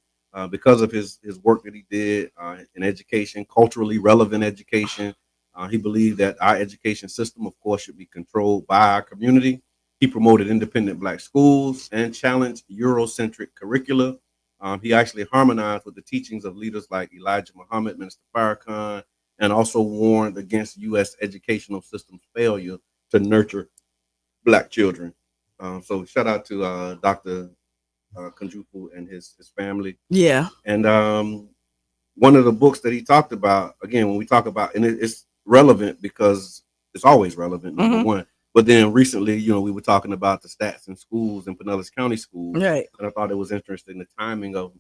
Speaker 5: because of his work that he did in education, culturally relevant education. He believed that our education system, of course, should be controlled by our community. He promoted independent Black schools and challenged Eurocentric curricula. He actually harmonized with the teachings of leaders like Elijah Muhammad, Minister Farrakhan, and also warned against U.S. educational system's failure to nurture Black children. So shout out to Dr. Kunjufu and his family. Yeah. And one of the books that he talked about, again, when we talk about, and it's relevant because it's always relevant, number one. But then recently, we were talking about the stats in schools in Pinellas County schools. Right. And I thought it was interesting, the timing of,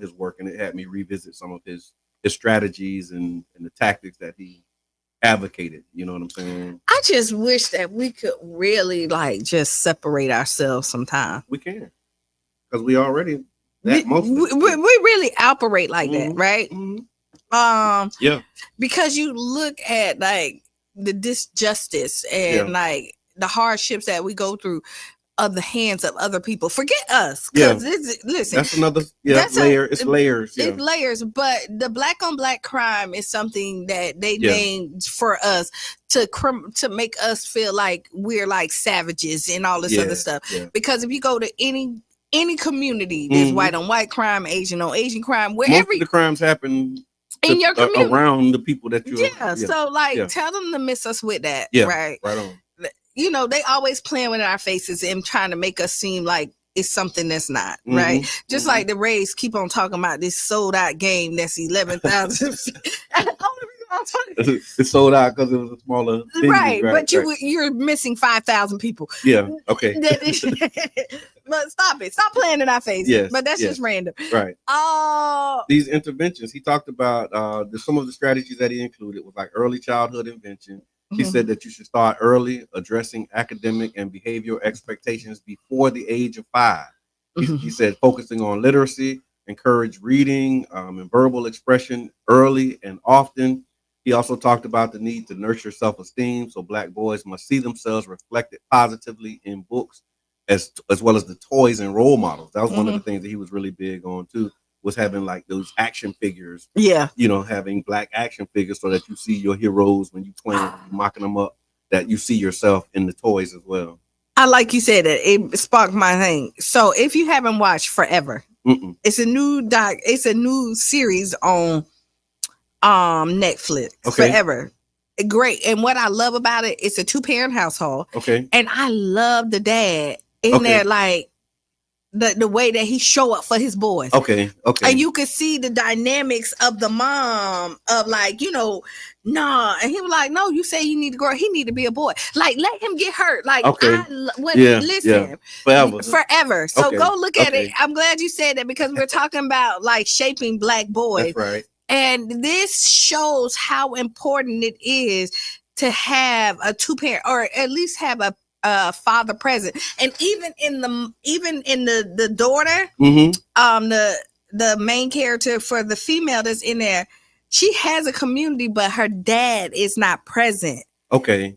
Speaker 5: his work. And it had me revisit some of his strategies and the tactics that he advocated. You know what I'm saying?
Speaker 6: I just wish that we could really just separate ourselves sometime.
Speaker 5: We can. because we already
Speaker 6: we,
Speaker 5: that most.
Speaker 6: we really operate like that,
Speaker 5: Mhm,
Speaker 6: right?
Speaker 5: mhm. Yeah.
Speaker 6: Because you look at like the disjustice and like the hardships that we go through of the hands of other people. Forget us, because listen,
Speaker 5: that's another
Speaker 6: that's
Speaker 5: layer. It's layers.
Speaker 6: It's layers, but the black on black crime is something that they named for us to make us feel like we're like savages and all this other stuff. Because if you go to any community, there's white on white crime, Asian on Asian crime, wherever
Speaker 5: most of the crimes happen
Speaker 6: in your community
Speaker 5: around the people that you.
Speaker 6: So like tell them to miss us with that. Right
Speaker 5: on.
Speaker 6: You know, they always playing in our faces and trying to make us seem like it's something that's not, right? Just like the Rays keep on talking about this sold out game that's 11,000.
Speaker 5: It's sold out because it was a smaller venue,
Speaker 6: right? But you're missing 5,000 people.
Speaker 5: Yeah, okay.
Speaker 6: But stop playing in our face.
Speaker 5: Yes,
Speaker 6: but that's just random,
Speaker 5: right? These interventions he talked about, some of the strategies that he included was like early childhood intervention. He said that you should start early, addressing academic and behavioral expectations before the age of 5. He said focusing on literacy, encourage reading and verbal expression early and often. He also talked about the need to nurture self-esteem, so Black boys must see themselves reflected positively in books as well as the toys and role models. That was one of the things that he was really big on too, was having like those action figures. Yeah. You know, having Black action figures so that you see your heroes when you playing, mocking them up, that you see yourself in the toys as well.
Speaker 6: I like you said that it sparked my thing. So if you haven't watched Forever, it's a new series on Netflix. Okay. Forever. Great. And what I love about it, it's a 2-parent household. Okay. And I love the dad in there, like the way that he show up for his boys. Okay. Okay. And you could see the dynamics of the mom of like, nah. And he was like, no, you say you need to grow. He need to be a boy. Like, let him get hurt. Like, listen, forever. So go look at it. I'm glad you said that because we're talking about like shaping Black boys. That's right. And this shows how important it is to have a 2-parent or at least have a father present. And even in the daughter, the main character for the female that's in there, she has a community, but her dad is not present. Okay.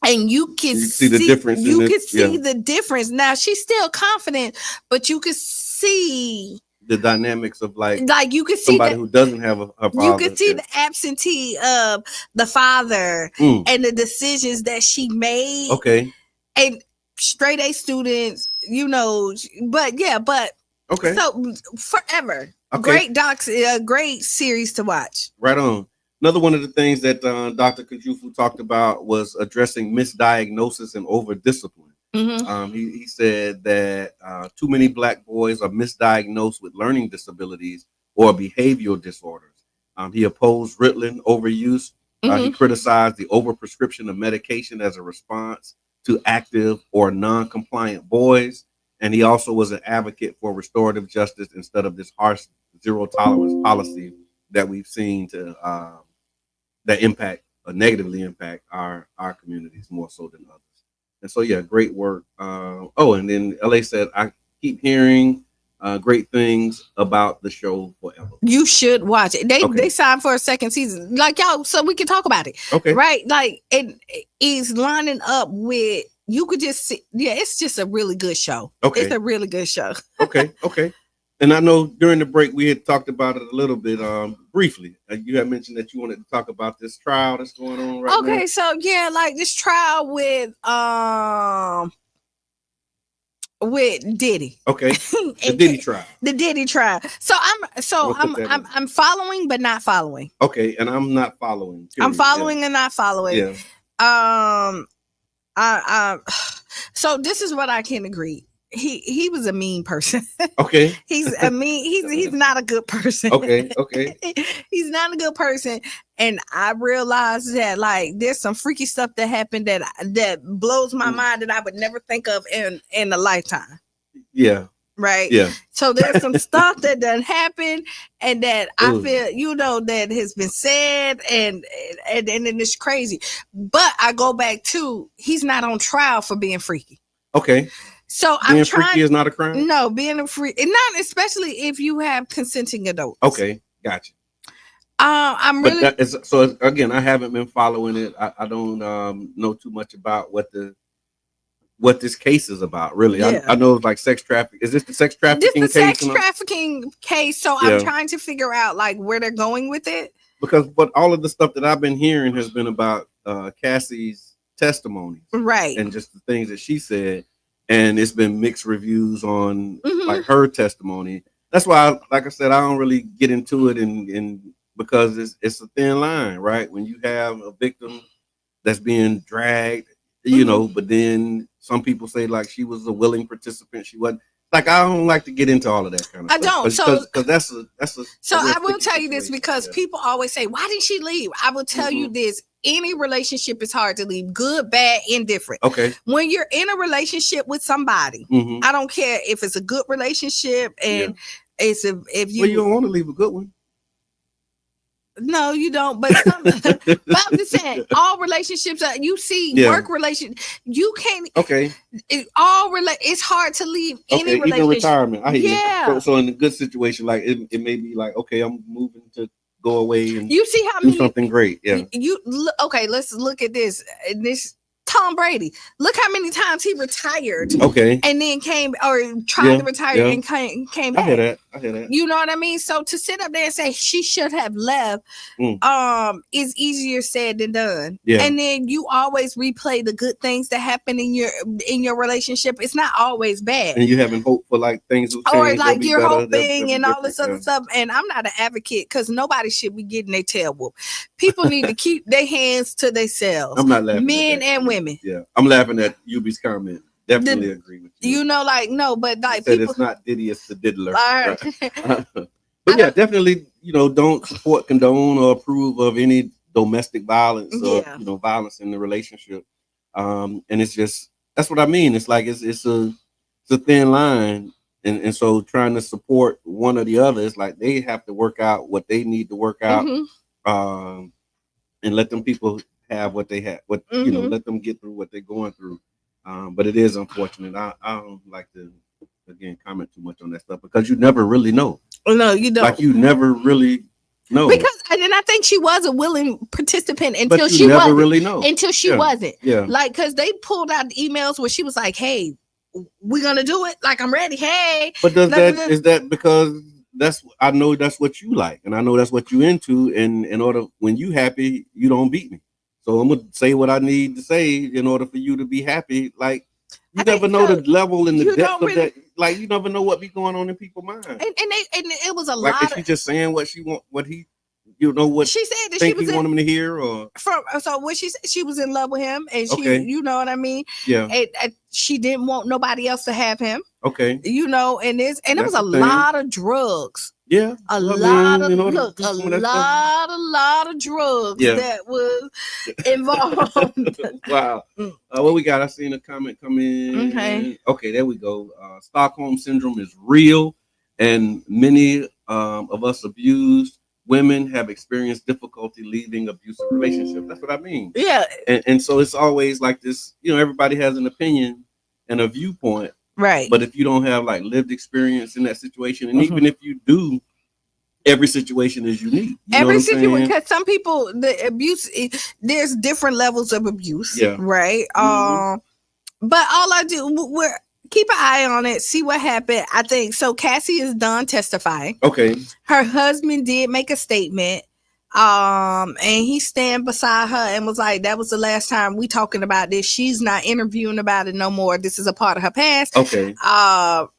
Speaker 6: And you can see the difference. You can see the difference. Now she's still confident, but you can see
Speaker 5: the dynamics of like
Speaker 6: you can see
Speaker 5: somebody who doesn't have a father.
Speaker 6: You can see the absentee of the father and the decisions that she made. Okay. And straight A students, but okay. So Forever, great docs, great series to watch.
Speaker 5: Right on. Another one of the things that Dr. Kajufu talked about was addressing misdiagnosis and over discipline. He said that too many Black boys are misdiagnosed with learning disabilities or behavioral disorders. He opposed Ritalin overuse. He criticized the overprescription of medication as a response to active or non-compliant boys. And he also was an advocate for restorative justice instead of this harsh zero tolerance policy that we've seen to that negatively impact our communities more so than others. And so, yeah, great work. And then LA said, I keep hearing great things about the show Forever.
Speaker 6: You should watch it. They signed for a second season, like y'all, so we can talk about it. Okay, right? Like it is lining up with. You could just see. Yeah, it's just a really good show. Okay, it's a really good show.
Speaker 5: Okay. And I know during the break we had talked about it a little bit briefly. You had mentioned that you wanted to talk about this trial that's going on right now.
Speaker 6: Okay, so yeah, like this trial with Diddy.
Speaker 5: Okay. The Diddy trial.
Speaker 6: The Diddy trial. So I'm following but not following.
Speaker 5: Okay, and I'm not following. Period.
Speaker 6: I'm following and not following. Yeah. So this is what I can agree. He was a mean person. Okay. He's not a good person. Okay. He's not a good person. And I realized that like there's some freaky stuff that happened that blows my mind that I would never think of in a lifetime. Yeah. Right. Yeah. So there's some stuff that done happened and that I feel, that has been said and it's crazy. But I go back to he's not on trial for being freaky.
Speaker 5: Okay.
Speaker 6: So
Speaker 5: being
Speaker 6: I'm trying.
Speaker 5: freaky is not a crime.
Speaker 6: No, being a freak, and not especially if you have consenting adults.
Speaker 5: Okay, gotcha.
Speaker 6: I'm
Speaker 5: But
Speaker 6: really.
Speaker 5: that is, so again, I haven't been following it. I don't know too much about what this case is about. Really,
Speaker 6: Yeah.
Speaker 5: I know it's like sex trafficking. Is this the sex trafficking
Speaker 6: This the
Speaker 5: case?
Speaker 6: sex trafficking case. So
Speaker 5: Yeah.
Speaker 6: I'm trying to figure out like where they're going with it.
Speaker 5: Because but all of the stuff that I've been hearing has been about Cassie's testimony,
Speaker 6: Right.
Speaker 5: and just the things that she said, and it's been mixed reviews on
Speaker 6: Mhm.
Speaker 5: like her testimony. That's why, like I said, I don't really get into it, and because it's a thin line, right? When you have a victim that's being dragged, you know, but then some people say like she was a willing participant. She wasn't. Like I don't like to get into all of that kind of
Speaker 6: I
Speaker 5: stuff.
Speaker 6: don't.
Speaker 5: Because that's a.
Speaker 6: So
Speaker 5: a real
Speaker 6: I will
Speaker 5: sticky
Speaker 6: tell you this
Speaker 5: situation.
Speaker 6: because
Speaker 5: Yeah.
Speaker 6: people always say, "Why did she leave?" I will tell you
Speaker 5: Mhm.
Speaker 6: this: any relationship is hard to leave, good, bad, indifferent.
Speaker 5: Okay.
Speaker 6: When you're in a relationship with somebody,
Speaker 5: Mhm.
Speaker 6: I don't care if it's a good relationship and it's if you.
Speaker 5: Well, you don't want to leave a good one.
Speaker 6: No, you don't. But, but I'm just saying, all relationships are, you see work relation. You can't.
Speaker 5: Okay.
Speaker 6: It's hard to leave any
Speaker 5: Okay.
Speaker 6: relationship.
Speaker 5: Even retirement. I hear
Speaker 6: Yeah.
Speaker 5: you. So in a good situation, like it may be like, okay, I'm moving to go away and
Speaker 6: You see how
Speaker 5: do
Speaker 6: many
Speaker 5: something great. Yeah.
Speaker 6: Okay, let's look at this. This Tom Brady. Look how many times he retired.
Speaker 5: Okay.
Speaker 6: And then came or tried to retire and came
Speaker 5: I
Speaker 6: back.
Speaker 5: hear that. I hear that.
Speaker 6: You know what I mean? So to sit up there and say she should have left, is easier said than done.
Speaker 5: Yeah.
Speaker 6: And then you always replay the good things that happen in your relationship. It's not always bad.
Speaker 5: And you having hope for like things will change.
Speaker 6: Or like
Speaker 5: they'll be
Speaker 6: you're
Speaker 5: better,
Speaker 6: hoping and all this
Speaker 5: different,
Speaker 6: other stuff. And I'm not an advocate because nobody should be getting their tail whooped. People need to keep their hands to themselves.
Speaker 5: I'm not laughing.
Speaker 6: Men and women.
Speaker 5: Yeah, I'm laughing at UB's comment. Definitely agree with you.
Speaker 6: You know, like no, but like
Speaker 5: said
Speaker 6: people.
Speaker 5: it's not Diddy, it's the diddler.
Speaker 6: All right.
Speaker 5: But yeah, definitely, don't support, condone, or approve of any domestic violence or violence in the relationship. And it's just that's what I mean. It's like it's a thin line, and so trying to support one or the other, it's like they have to work out what they need to work out, and let them people have what they have. Let them get through what they're going through. But it is unfortunate. I don't like to again comment too much on that stuff because you never really know.
Speaker 6: No, you don't.
Speaker 5: Like you never really know.
Speaker 6: Because and I think she was a willing participant until
Speaker 5: but you
Speaker 6: she
Speaker 5: never
Speaker 6: wasn't.
Speaker 5: Really know.
Speaker 6: Until she wasn't.
Speaker 5: Yeah.
Speaker 6: Like because they pulled out emails where she was like, "Hey, we're gonna do it. Like I'm ready. Hey."
Speaker 5: But is that because I know that's what you like, and I know that's what you into, and in order when you happy, you don't beat me. So I'm gonna say what I need to say in order for you to be happy. Like you never know the level and the depth of that. Like you never know what be going on in people's minds.
Speaker 6: And it was a
Speaker 5: like,
Speaker 6: lot.
Speaker 5: Is she just saying what she want? What he, what
Speaker 6: she said that
Speaker 5: think
Speaker 6: she was
Speaker 5: he want him to hear, or
Speaker 6: so what she said she was in love with him, and she, you know what I mean?
Speaker 5: Yeah.
Speaker 6: And she didn't want nobody else to have him.
Speaker 5: Okay.
Speaker 6: And it was a lot of drugs.
Speaker 5: Yeah,
Speaker 6: a lot of drugs that was involved.
Speaker 5: Wow. What we got? I seen a comment come in. Okay, there we go. Stockholm syndrome is real, and many of us abused women have experienced difficulty leaving abusive relationships. That's what I mean.
Speaker 6: Yeah.
Speaker 5: And so it's always like this. Everybody has an opinion and a viewpoint.
Speaker 6: Right.
Speaker 5: But if you don't have like lived experience in that situation, and even if you do, every situation is unique.
Speaker 6: Every situation, because some people, the abuse, there's different levels of abuse.
Speaker 5: Yeah.
Speaker 6: Right. But all I do, keep an eye on it, see what happened. I think so. Cassie is done testifying.
Speaker 5: Okay.
Speaker 6: Her husband did make a statement. And he stand beside her and was like, that was the last time we talking about this. She's not interviewing about it no more. This is a part of her past.
Speaker 5: Okay.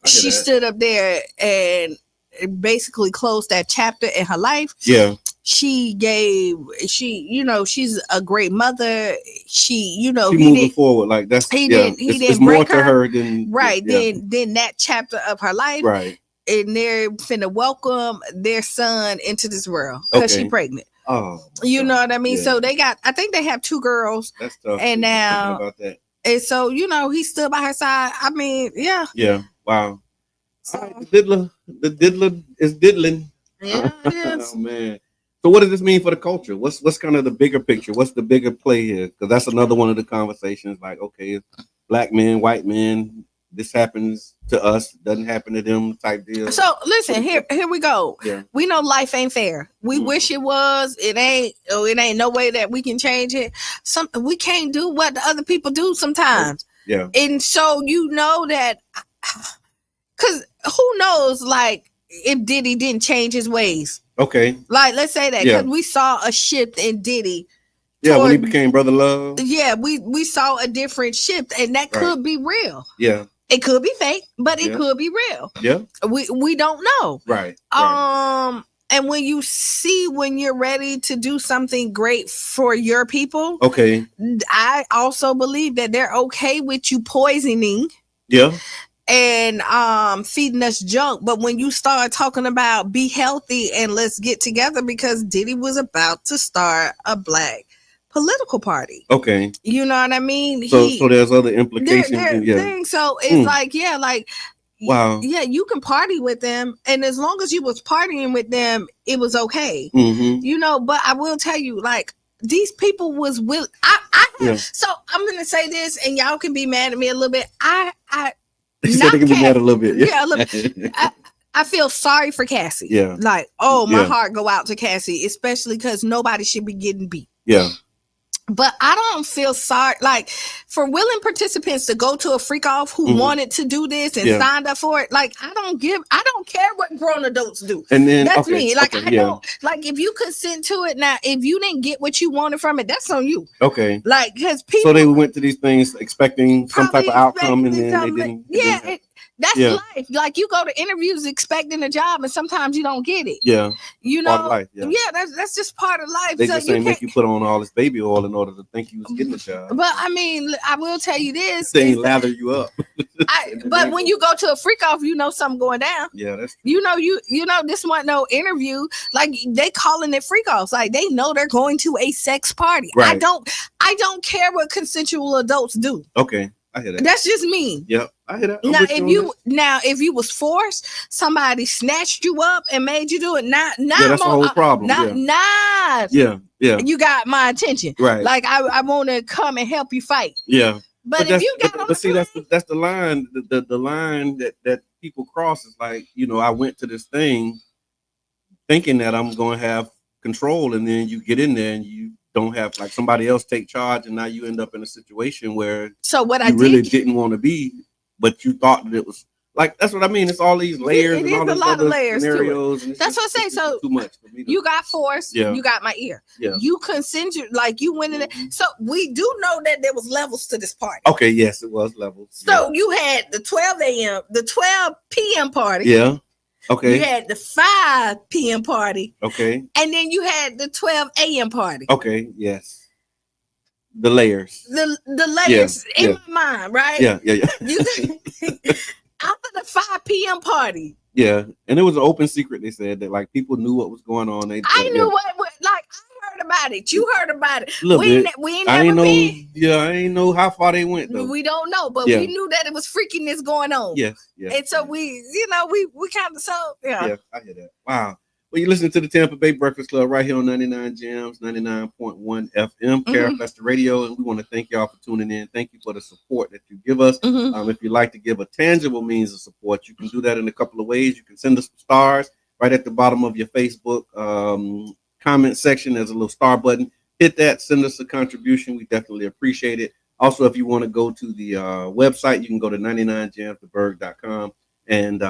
Speaker 6: She stood up there and basically closed that chapter in her life.
Speaker 5: Yeah.
Speaker 6: She's a great mother. She
Speaker 5: moving forward. Like that's
Speaker 6: he didn't
Speaker 5: more
Speaker 6: break
Speaker 5: to her than
Speaker 6: right. Then that chapter of her life.
Speaker 5: Right.
Speaker 6: And they're finna welcome their son into this world because she's pregnant.
Speaker 5: Oh,
Speaker 6: you know what I mean? Yeah. So I think they have 2 girls.
Speaker 5: That's tough.
Speaker 6: And now,
Speaker 5: about that.
Speaker 6: And so, he stood by her side. I mean, yeah.
Speaker 5: Yeah. Wow. So, the diddler is diddling.
Speaker 6: Yeah, it is.
Speaker 5: Oh, man. So what does this mean for the culture? What's kind of the bigger picture? What's the bigger play here? Because that's another one of the conversations. Like, okay, black men, white men, this happens to us, doesn't happen to them type deal.
Speaker 6: So listen, here we go.
Speaker 5: Yeah.
Speaker 6: We know life ain't fair. We wish it was. It ain't. Oh, it ain't no way that we can change it. We can't do what the other people do sometimes.
Speaker 5: Yeah.
Speaker 6: And so you know that, because who knows, like, if Diddy didn't change his ways.
Speaker 5: Okay.
Speaker 6: Like, let's say that, because we saw a shift in Diddy.
Speaker 5: Yeah, when he became Brother Love.
Speaker 6: Yeah, we saw a different shift, and that could be real.
Speaker 5: Yeah.
Speaker 6: It could be fake, but it could be real.
Speaker 5: Yeah.
Speaker 6: We don't know.
Speaker 5: Right.
Speaker 6: And when you see when you're ready to do something great for your people,
Speaker 5: okay,
Speaker 6: I also believe that they're okay with you poisoning.
Speaker 5: Yeah.
Speaker 6: And feeding us junk. But when you start talking about be healthy and let's get together, because Diddy was about to start a black political party.
Speaker 5: Okay.
Speaker 6: You know what I mean?
Speaker 5: So there's other implications.
Speaker 6: So it's like,
Speaker 5: wow.
Speaker 6: Yeah, you can party with them, and as long as you was partying with them, it was okay. You know, but I will tell you, like, these people was will. So I'm gonna say this, and y'all can be mad at me a little bit.
Speaker 5: They said they can be mad a little bit.
Speaker 6: Yeah, a little bit. I feel sorry for Cassie.
Speaker 5: Yeah.
Speaker 6: Like, my heart go out to Cassie, especially because nobody should be getting beat.
Speaker 5: Yeah.
Speaker 6: But I don't feel sorry, like, for willing participants to go to a freak off who wanted to do this and signed up for it. Like, I don't care what grown adults do.
Speaker 5: And then
Speaker 6: that's me. Like, I don't, like, if you consent to it now, if you didn't get what you wanted from it, that's on you.
Speaker 5: Okay.
Speaker 6: Like, because people.
Speaker 5: So they went to these things expecting some type of outcome, and then they didn't.
Speaker 6: Yeah. That's life. Like, you go to interviews expecting a job, and sometimes you don't get it.
Speaker 5: Yeah,
Speaker 6: you know.
Speaker 5: Part of life,
Speaker 6: that's just part of life.
Speaker 5: They
Speaker 6: so
Speaker 5: just ain't make you put on all this baby oil in order to think you was getting a job.
Speaker 6: But I mean, I will tell you this:
Speaker 5: they ain't lather you up.
Speaker 6: But when you go to a freak off, you know something going down.
Speaker 5: Yeah, that's
Speaker 6: you know this wasn't no interview. Like, they calling it freak offs. Like, they know they're going to a sex party.
Speaker 5: Right.
Speaker 6: I don't care what consensual adults do.
Speaker 5: Okay. I hear that.
Speaker 6: That's just me.
Speaker 5: Yep, I hear that.
Speaker 6: If you was forced, somebody snatched you up and made you do it. That's
Speaker 5: the whole problem.
Speaker 6: You got my attention.
Speaker 5: Right.
Speaker 6: Like, I want to come and help you fight.
Speaker 5: Yeah.
Speaker 6: But if you got
Speaker 5: but see, that's the line. The line that people cross is like, I went to this thing thinking that I'm going to have control, and then you get in there and you don't have, like, somebody else take charge, and now you end up in a situation where you really didn't want to be, but you thought that it was like, that's what I mean. It's all these layers and all these other scenarios.
Speaker 6: That's what I say. So
Speaker 5: too much for me
Speaker 6: you got forced.
Speaker 5: Yeah.
Speaker 6: You got my ear.
Speaker 5: Yeah.
Speaker 6: You consented, like, you went in it. So we do know that there was levels to this party.
Speaker 5: Okay. Yes, it was levels.
Speaker 6: So you had the 12 a.m., the 12 p.m. party.
Speaker 5: Yeah. Okay.
Speaker 6: You had the 5 p.m. party.
Speaker 5: Okay.
Speaker 6: And then you had the 12 a.m. party.
Speaker 5: Okay. Yes. The layers.
Speaker 6: The layers in my mind, right?
Speaker 5: Yeah.
Speaker 6: After the 5 p.m. party.
Speaker 5: Yeah. And it was an open secret. They said that, like, people knew what was going on.
Speaker 6: I knew what, like, I heard about it. You heard about it. We ain't
Speaker 5: I
Speaker 6: never
Speaker 5: been. Yeah, I ain't know how far they went, though.
Speaker 6: We don't know, but we knew that it was freakiness going on.
Speaker 5: Yes.
Speaker 6: And so we kind of
Speaker 5: Yeah, I hear that. Wow. Well, you're listening to the Tampa Bay Breakfast Club right here on 99 Gems, 99.1 FM, Carefest Radio, and we want to thank y'all for tuning in. Thank you for the support that you give us. If you'd like to give a tangible means of support, you can do that in a couple of ways. You can send us some stars right at the bottom of your Facebook comment section. There's a little star button. Hit that. Send us a contribution. We definitely appreciate it. Also, if you want to go to the website, you can go to 99gemstheberg.com and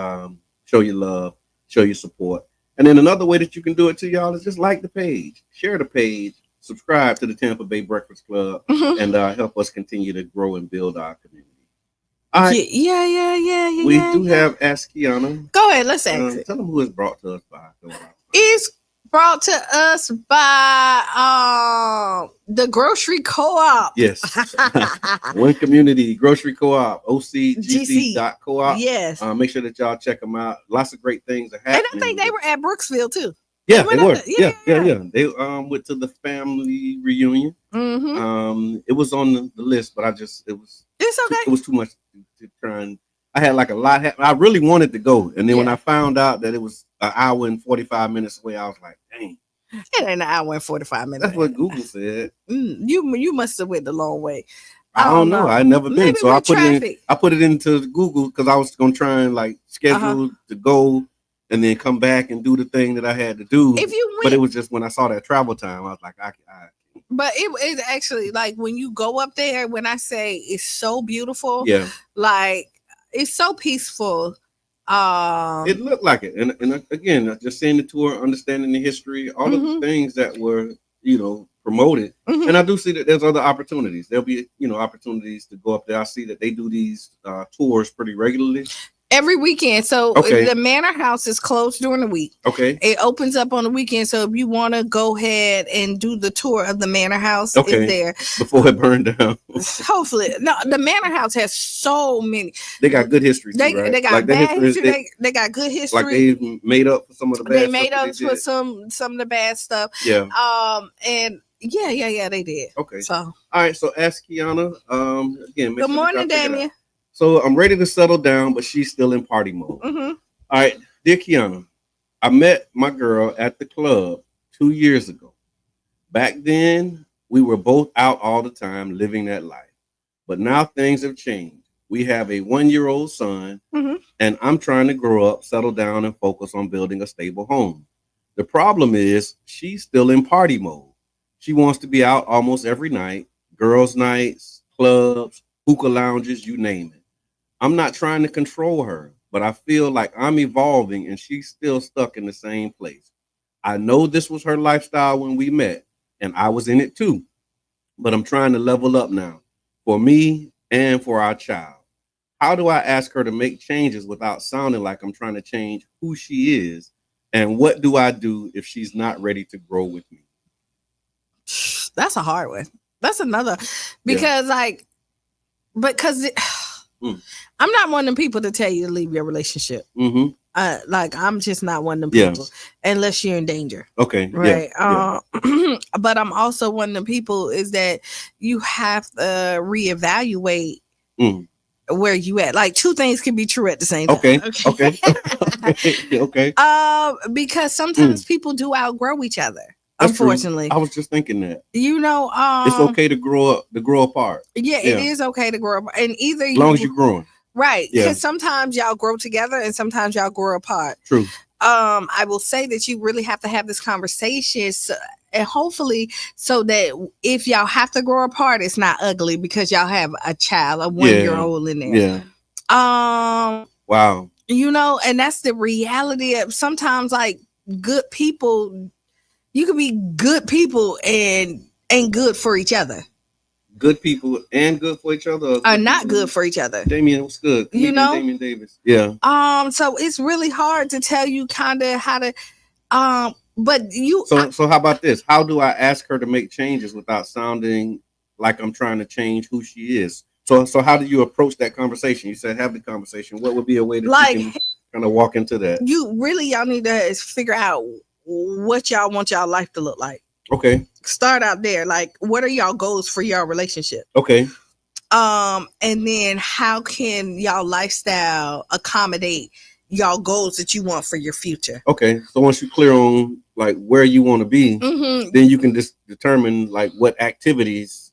Speaker 5: show your love, show your support. And then another way that you can do it to y'all is just like the page, share the page, subscribe to the Tampa Bay Breakfast Club, and help us continue to grow and build our community. All right.
Speaker 6: Yeah.
Speaker 5: We do have Ask Kiana.
Speaker 6: Go ahead. Let's ask it.
Speaker 5: Tell them who is brought to us by.
Speaker 6: It's brought to us by the grocery co-op.
Speaker 5: Yes. One Community Grocery Co-op, OCGC.coop.
Speaker 6: Yes.
Speaker 5: Make sure that y'all check them out. Lots of great things are happening.
Speaker 6: And I think they were at Brooksville too.
Speaker 5: Yeah, they were. Yeah. They went to the family reunion. It was on the list, but it's
Speaker 6: okay.
Speaker 5: It was too much to try, and I had like a lot. I really wanted to go, and then when I found out that it was an hour and 45 minutes away, I was like, dang.
Speaker 6: It ain't an hour and 45 minutes.
Speaker 5: That's what Google said.
Speaker 6: You must have went the long way.
Speaker 5: I don't know. I never been,
Speaker 6: Maybe
Speaker 5: so I
Speaker 6: with
Speaker 5: put it in.
Speaker 6: traffic.
Speaker 5: I put it into Google because I was gonna try and like schedule to go and then come back and do the thing that I had to do.
Speaker 6: If you
Speaker 5: but it
Speaker 6: went,
Speaker 5: was just when I saw that travel time, I was like, I
Speaker 6: but it is actually like when you go up there. When I say it's so beautiful,
Speaker 5: yeah,
Speaker 6: like it's so peaceful.
Speaker 5: it looked like it. And again, just seeing the tour, understanding the history, all of the things that were promoted. And I do see that there's other opportunities. There'll be opportunities to go up there. I see that they do these tours pretty regularly.
Speaker 6: Every weekend. So
Speaker 5: Okay.
Speaker 6: the manor house is closed during the week.
Speaker 5: Okay.
Speaker 6: It opens up on the weekend. So if you want to go ahead and do the tour of the manor house, it's there.
Speaker 5: Before it burned down.
Speaker 6: Hopefully. No, the manor house has so many.
Speaker 5: They got good history too, right?
Speaker 6: They got
Speaker 5: like
Speaker 6: bad history. They got good history.
Speaker 5: Like they made up for some of the bad
Speaker 6: They
Speaker 5: stuff.
Speaker 6: made up
Speaker 5: they
Speaker 6: for
Speaker 5: did.
Speaker 6: some of the bad stuff.
Speaker 5: Yeah.
Speaker 6: And yeah, they did.
Speaker 5: Okay.
Speaker 6: So
Speaker 5: all right. So ask Kiana. Again.
Speaker 6: Good morning, Damien.
Speaker 5: So I'm ready to settle down, but she's still in party mode. All right, dear Kiana, I met my girl at the club 2 years ago. Back then, we were both out all the time living that life. But now things have changed. We have a 1-year-old son, and I'm trying to grow up, settle down, and focus on building a stable home. The problem is she's still in party mode. She wants to be out almost every night, girls' nights, clubs, hookah lounges, you name it. I'm not trying to control her, but I feel like I'm evolving and she's still stuck in the same place. I know this was her lifestyle when we met, and I was in it too, but I'm trying to level up now for me and for our child. How do I ask her to make changes without sounding like I'm trying to change who she is? And what do I do if she's not ready to grow with me?
Speaker 6: That's a hard one. That's another because I'm not one of them people to tell you to leave your relationship. Like I'm just not one of them people unless you're in danger.
Speaker 5: Okay.
Speaker 6: Right. But I'm also one of the people is that you have to reevaluate where you at. Like two things can be true at the same time. Okay. Because sometimes people do outgrow each other.
Speaker 5: That's
Speaker 6: unfortunately.
Speaker 5: True. I was just thinking that.
Speaker 6: It's
Speaker 5: okay to grow apart.
Speaker 6: Yeah, it is okay to grow up. And either
Speaker 5: as long as you're growing.
Speaker 6: Right. Because sometimes y'all grow together and sometimes y'all grow apart.
Speaker 5: True.
Speaker 6: I will say that you really have to have this conversation and hopefully so that if y'all have to grow apart, it's not ugly because y'all have a child, a 1-year-old in there.
Speaker 5: Yeah. Wow.
Speaker 6: And that's the reality of sometimes like good people, you can be good people and ain't good for each other.
Speaker 5: Good people and good for each other
Speaker 6: are not good for each other.
Speaker 5: Damien, what's good? Damien Davis. Yeah.
Speaker 6: So it's really hard to tell you kind of how to but you
Speaker 5: so how about this? How do I ask her to make changes without sounding like I'm trying to change who she is? So how do you approach that conversation? You said have the conversation. What would be a way that you can kind of walk into that?
Speaker 6: Y'all need to figure out what y'all want y'all life to look like.
Speaker 5: Okay.
Speaker 6: Start out there. Like, what are y'all goals for your relationship?
Speaker 5: Okay.
Speaker 6: And then how can y'all lifestyle accommodate y'all goals that you want for your future?
Speaker 5: Okay. So once you're clear on like where you want to be, then you can just determine like what activities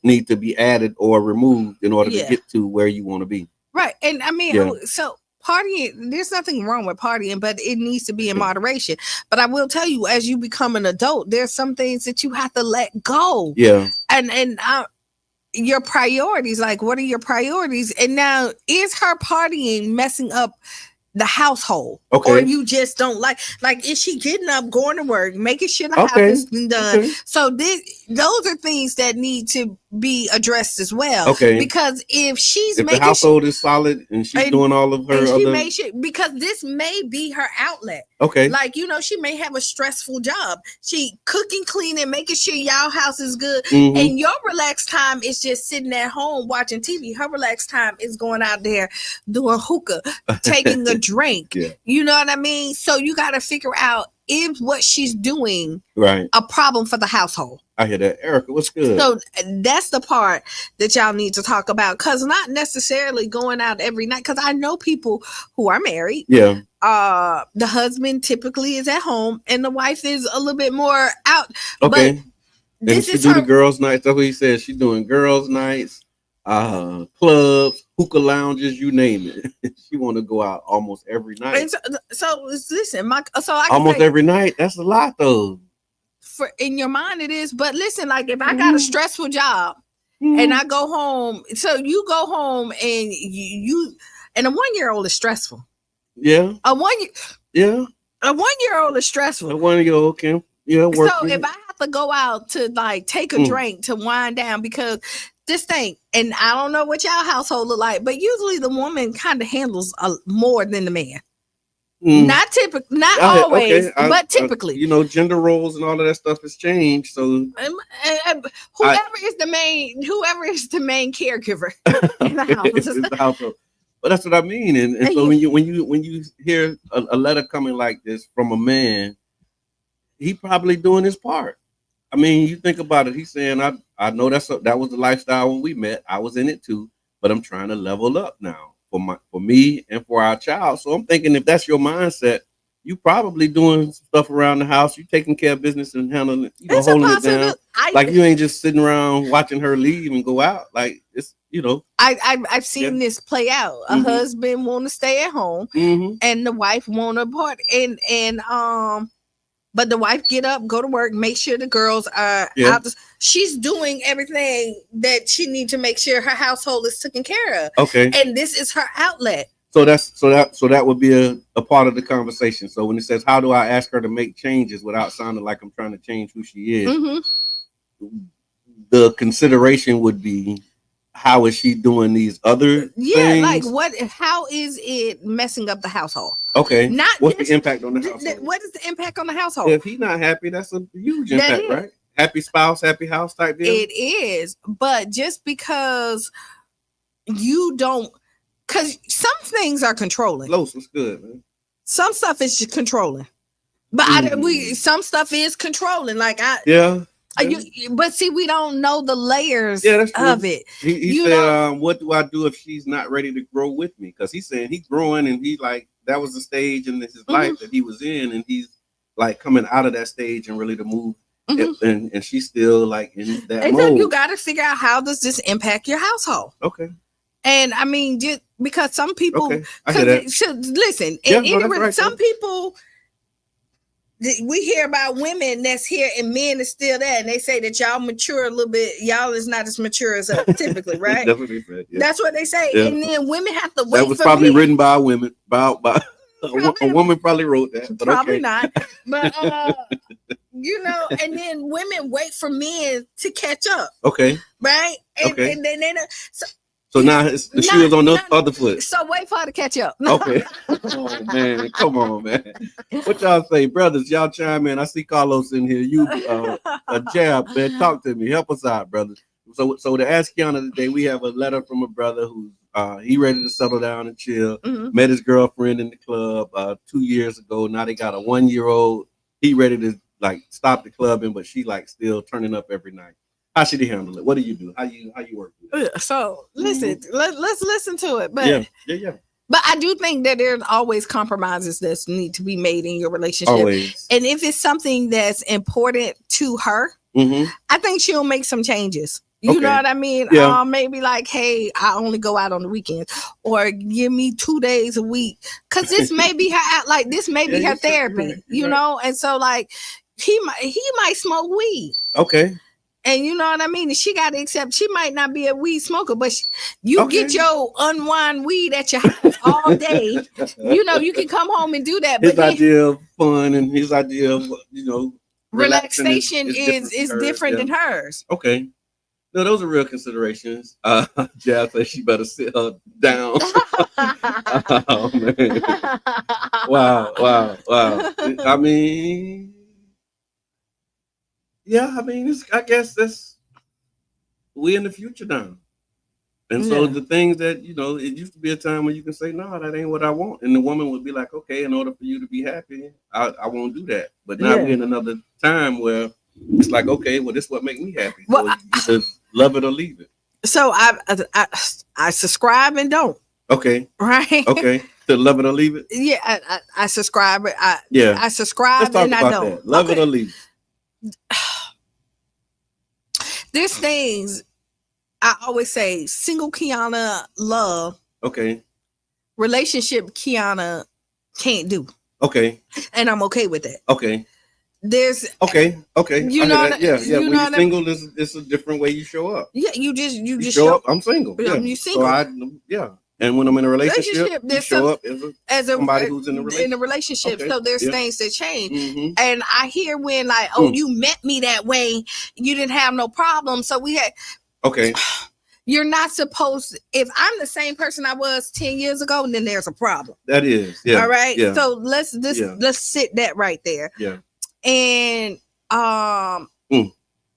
Speaker 5: need to be added or removed in order to get to where you want to be.
Speaker 6: Right. And I mean, so partying, there's nothing wrong with partying, but it needs to be in moderation. But I will tell you, as you become an adult, there's some things that you have to let go.
Speaker 5: Yeah.
Speaker 6: And your priorities, like what are your priorities? And now is her partying messing up the household?
Speaker 5: Okay.
Speaker 6: Or you just don't like is she getting up, going to work, making sure the house is done? Okay. So those are things that need to be addressed as well.
Speaker 5: Okay.
Speaker 6: Because if
Speaker 5: the household is solid and she's doing all of her
Speaker 6: because this may be her outlet.
Speaker 5: Okay.
Speaker 6: Like, she may have a stressful job. She cooking, cleaning, making sure y'all house is good. And your relaxed time is just sitting at home watching TV. Her relaxed time is going out there doing hookah, taking a drink.
Speaker 5: Yeah.
Speaker 6: You know what I mean? So you got to figure out if what she's doing a problem for the household.
Speaker 5: I hear that. Erica, what's good?
Speaker 6: So that's the part that y'all need to talk about, because not necessarily going out every night, because I know people who are married.
Speaker 5: Yeah.
Speaker 6: The husband typically is at home and the wife is a little bit more out.
Speaker 5: Okay.
Speaker 6: But
Speaker 5: and she do the girls' nights. That's what he said. She's doing girls' nights, clubs, hookah lounges, you name it. She want to go out almost every night.
Speaker 6: And so listen, I can
Speaker 5: Almost
Speaker 6: say,
Speaker 5: every night. That's a lot, though.
Speaker 6: for in your mind it is, but listen, like if I got a stressful job and I go home, so you go home and you and a 1-year-old is stressful.
Speaker 5: Yeah.
Speaker 6: A 1-year-old is stressful.
Speaker 5: A 1-year-old can work.
Speaker 6: So if I have to go out to like take a drink to wind down, because this thing, and I don't know what y'all household look like, but usually the woman kind of handles more than the man. Not typically, not always, but typically.
Speaker 5: Gender roles and all of that stuff has changed. So
Speaker 6: whoever is the main caregiver in the household.
Speaker 5: But that's what I mean. And so when you hear a letter coming like this from a man, he probably doing his part. I mean, you think about it. He's saying, I know that was the lifestyle when we met. I was in it too, but I'm trying to level up now for me and for our child. So I'm thinking, if that's your mindset, you probably doing stuff around the house. You taking care of business and handling it, holding it down. Like you ain't just sitting around watching her leave and go out. Like it's,
Speaker 6: I've seen this play out. A husband want to stay at home, and the wife want to party, and but the wife get up, go to work, make sure the girls are out. She's doing everything that she needs to make sure her household is taken care of.
Speaker 5: Okay.
Speaker 6: And this is her outlet.
Speaker 5: So that would be a part of the conversation. So when it says, how do I ask her to make changes without sounding like I'm trying to change who she is? The consideration would be, how is she doing these other things?
Speaker 6: Like how is it messing up the household?
Speaker 5: Okay. What's the impact on the household?
Speaker 6: What is the impact on the household?
Speaker 5: If he's not happy, that's a huge impact, right? Happy spouse, happy house type deal.
Speaker 6: It is, but just because you don't, because some things are controlling.
Speaker 5: Los, what's good, man?
Speaker 6: Some stuff is just controlling, but some stuff is controlling. Like but see, we don't know the layers of it.
Speaker 5: He said, what do I do if she's not ready to grow with me? Because he's saying he's growing, and he like that was the stage in his life that he was in, and he's like coming out of that stage and really to move. And she's still like in that mode.
Speaker 6: So you got to figure out, how does this impact your household?
Speaker 5: Okay.
Speaker 6: And I mean, just because some people listen, some people, we hear about women that's here and men is still there, and they say that y'all mature a little bit. Y'all is not as mature as us typically, right?
Speaker 5: That's what they said. Yeah.
Speaker 6: That's what they say. Yeah. And then women have to wait.
Speaker 5: That was probably written by a woman. By a woman probably wrote that. But
Speaker 6: probably not. But and then women wait for men to catch up.
Speaker 5: Okay.
Speaker 6: Right. And then they
Speaker 5: so now the shoe is on the other foot.
Speaker 6: So wait for her to catch up.
Speaker 5: Okay. Oh man, come on, man. What y'all say, brothers? Y'all chime in. I see Carlos in here. You a jab, man. Talk to me. Help us out, brothers. So to ask Kiana today, we have a letter from a brother who's he ready to settle down and chill. Met his girlfriend in the club 2 years ago. Now they got a 1-year-old. He ready to like stop the clubbing, but she like still turning up every night. How should he handle it? What do you do? How you work with it?
Speaker 6: So listen, let's listen to it. But
Speaker 5: yeah.
Speaker 6: But I do think that there's always compromises that need to be made in your relationship.
Speaker 5: Always.
Speaker 6: And if it's something that's important to her, I think she'll make some changes. You know what I mean?
Speaker 5: Yeah.
Speaker 6: Maybe like, hey, I only go out on the weekends, or give me 2 days a week, because this may be her this may be her therapy, you know. And so like he might smoke weed.
Speaker 5: Okay.
Speaker 6: And you know what I mean? And she got to accept she might not be a weed smoker, but you get your unwind weed at your house all day. You can come home and do that.
Speaker 5: His idea of fun and his idea of
Speaker 6: relaxation is different than hers.
Speaker 5: Okay. No, those are real considerations. Jazz says she better sit her down. Oh man! Wow! I mean, I guess that's we in the future now, and so the things that it used to be a time when you can say no, that ain't what I want, and the woman would be like, okay, in order for you to be happy, I won't do that. But now we're in another time where it's like, okay, well, this is what make me happy. So you just love it or leave it.
Speaker 6: So I subscribe and don't.
Speaker 5: Okay.
Speaker 6: Right.
Speaker 5: Okay. To love it or leave it.
Speaker 6: Yeah, I subscribe. I subscribe and I don't.
Speaker 5: That. Love it or leave it.
Speaker 6: There's things I always say single Kiana love,
Speaker 5: Okay.
Speaker 6: relationship Kiana can't do.
Speaker 5: Okay.
Speaker 6: And I'm okay with that.
Speaker 5: Okay.
Speaker 6: There's
Speaker 5: Okay.
Speaker 6: you
Speaker 5: I
Speaker 6: know
Speaker 5: hear that.
Speaker 6: what-
Speaker 5: Yeah.
Speaker 6: you
Speaker 5: When
Speaker 6: know
Speaker 5: you're
Speaker 6: what I-
Speaker 5: single, it's a different way you show up.
Speaker 6: yeah, you just
Speaker 5: You
Speaker 6: just
Speaker 5: show up. I'm single.
Speaker 6: Yeah,
Speaker 5: Yeah.
Speaker 6: you
Speaker 5: So
Speaker 6: single.
Speaker 5: yeah. And when I'm in a relationship, you
Speaker 6: There's
Speaker 5: show
Speaker 6: some
Speaker 5: up as somebody who's in a relationship.
Speaker 6: in a relationship.
Speaker 5: Okay,
Speaker 6: So there's
Speaker 5: yeah.
Speaker 6: things that change.
Speaker 5: Mhm.
Speaker 6: And I hear when like, you met me that way, you didn't have no problem. So we had
Speaker 5: Okay.
Speaker 6: you're not supposed if I'm the same person I was 10 years ago, then there's a problem.
Speaker 5: That is. Yeah.
Speaker 6: All right.
Speaker 5: Yeah.
Speaker 6: So let's sit that right there.
Speaker 5: Yeah.
Speaker 6: And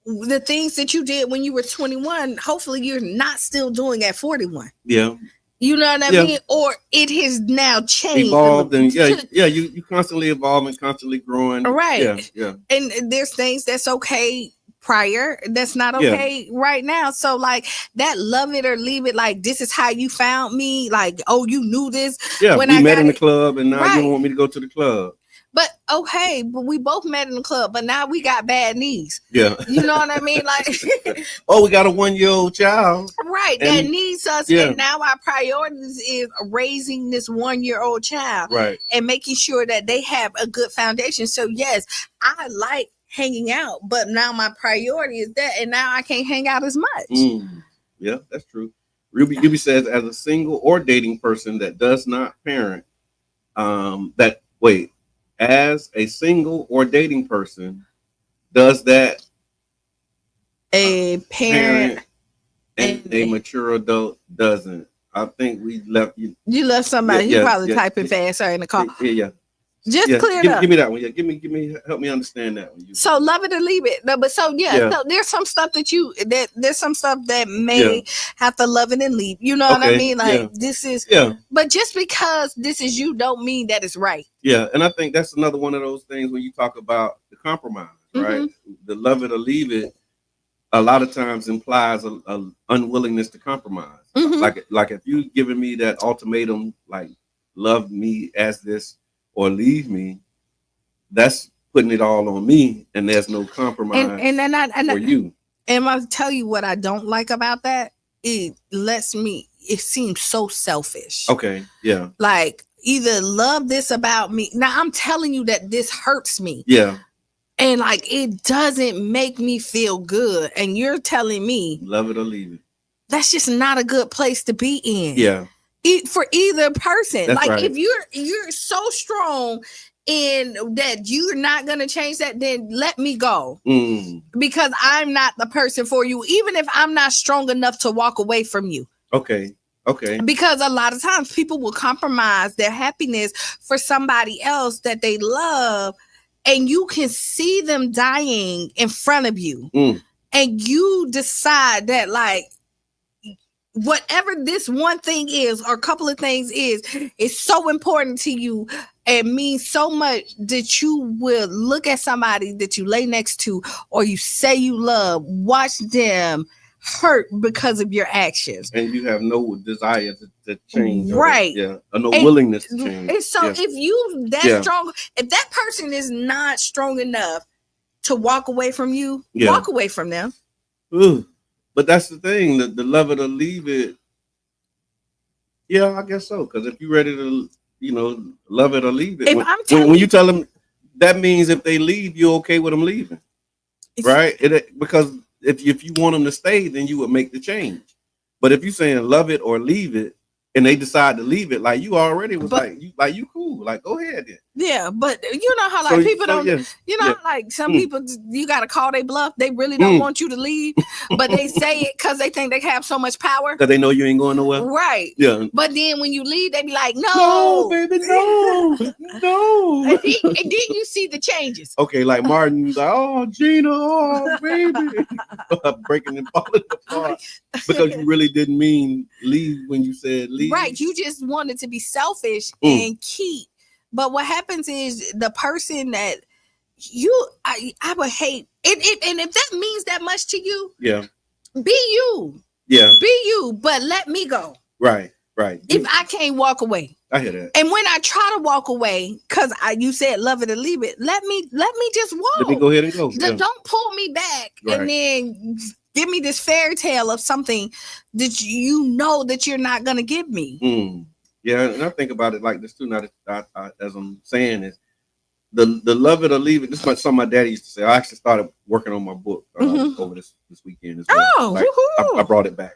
Speaker 6: the things that you did when you were 21, hopefully you're not still doing at 41.
Speaker 5: Yeah.
Speaker 6: You know what I
Speaker 5: Yeah.
Speaker 6: mean? Or it has now changed.
Speaker 5: Evolved and you constantly evolving, constantly growing.
Speaker 6: Right.
Speaker 5: Yeah.
Speaker 6: And there's things that's okay prior that's not okay right now. So like that love it or leave it, like this is how you found me, like you knew this.
Speaker 5: Yeah,
Speaker 6: when
Speaker 5: we
Speaker 6: I
Speaker 5: met
Speaker 6: got
Speaker 5: in the
Speaker 6: it.
Speaker 5: club and now
Speaker 6: Right.
Speaker 5: you don't want me to go to the club.
Speaker 6: But okay, but we both met in the club, but now we got bad knees.
Speaker 5: Yeah.
Speaker 6: You know what I mean? Like
Speaker 5: we got a 1-year-old child.
Speaker 6: right,
Speaker 5: And-
Speaker 6: that needs us.
Speaker 5: yeah.
Speaker 6: And now our priorities is raising this 1-year-old child.
Speaker 5: Right.
Speaker 6: And making sure that they have a good foundation. So yes, I like hanging out, but now my priority is that, and now I can't hang out as much.
Speaker 5: Yeah, that's true. Ruby says, as a single or dating person that does not parent, as a single or dating person, does that
Speaker 6: A parent
Speaker 5: and a mature adult doesn't? I think we left you.
Speaker 6: You left somebody.
Speaker 5: Yeah,
Speaker 6: He probably
Speaker 5: yeah,
Speaker 6: typing faster in the car.
Speaker 5: Yeah.
Speaker 6: Just
Speaker 5: Yeah,
Speaker 6: clear it up.
Speaker 5: Give me that one. Yeah, give me. Help me understand that one.
Speaker 6: So love it or leave it. No, but so so there's some stuff there's some stuff that may have to love it and leave. You know what I mean? Like this is but just because this is you don't mean that it's right.
Speaker 5: Yeah, and I think that's another one of those things when you talk about the compromise, right? The love it or leave it a lot of times implies a unwillingness to compromise. Like if you giving me that ultimatum, like love me as this or leave me, that's putting it all on me, and there's no compromise for you.
Speaker 6: And I'll tell you what I don't like about that. It seems so selfish.
Speaker 5: Okay, yeah.
Speaker 6: Like either love this about me. Now I'm telling you that this hurts me.
Speaker 5: Yeah.
Speaker 6: And like it doesn't make me feel good. And you're telling me
Speaker 5: love it or leave it.
Speaker 6: That's just not a good place to be in.
Speaker 5: Yeah.
Speaker 6: For either person.
Speaker 5: That's
Speaker 6: like
Speaker 5: right.
Speaker 6: if you're so strong in that you're not gonna change that, then let me go. Because I'm not the person for you, even if I'm not strong enough to walk away from you.
Speaker 5: Okay.
Speaker 6: Because a lot of times people will compromise their happiness for somebody else that they love, and you can see them dying in front of you. And you decide that like whatever this one thing is or a couple of things is so important to you and means so much that you will look at somebody that you lay next to or you say you love, watch them hurt because of your actions.
Speaker 5: And you have no desire to change.
Speaker 6: Right.
Speaker 5: Or no willingness to change.
Speaker 6: And so if you strong, if that person is not strong enough to walk away from you, walk away from them.
Speaker 5: Ooh. But that's the thing, the love it or leave it. Yeah, I guess so. Because if you're ready to, love it or leave it, when you tell them, that means if they leave, you're okay with them leaving, right? Because if you want them to stay, then you would make the change. But if you're saying love it or leave it, and they decide to leave it, like you already was you cool, like go ahead then.
Speaker 6: Yeah, but you know how like people don't, how like some people you gotta call they bluff. They really don't want you to leave, but they say it because they think they have so much power.
Speaker 5: Because they know you ain't going nowhere.
Speaker 6: Right.
Speaker 5: Yeah.
Speaker 6: But then when you leave, they be like, no,
Speaker 5: baby, no.
Speaker 6: and then you see the changes.
Speaker 5: Okay, like Martin's like, oh Gina, oh baby, breaking and falling apart because you really didn't mean leave when you said leave.
Speaker 6: Right, you just wanted to be selfish and keep. But what happens is the person that I would hate it, and if that means that much to you, be you. Yeah, be you. But let me go.
Speaker 5: Right.
Speaker 6: If I can't walk away,
Speaker 5: I hear that.
Speaker 6: And when I try to walk away, because you said love it or leave it, let me just walk.
Speaker 5: Let me go ahead and go.
Speaker 6: Don't pull me back and then give me this fairy tale of something that you know that you're not gonna give me.
Speaker 5: Yeah, and I think about it like this too. Now, that as I'm saying, is the love it or leave it. This is something my daddy used to say. I actually started working on my book over this weekend as well.
Speaker 6: Oh,
Speaker 5: like, I brought it back.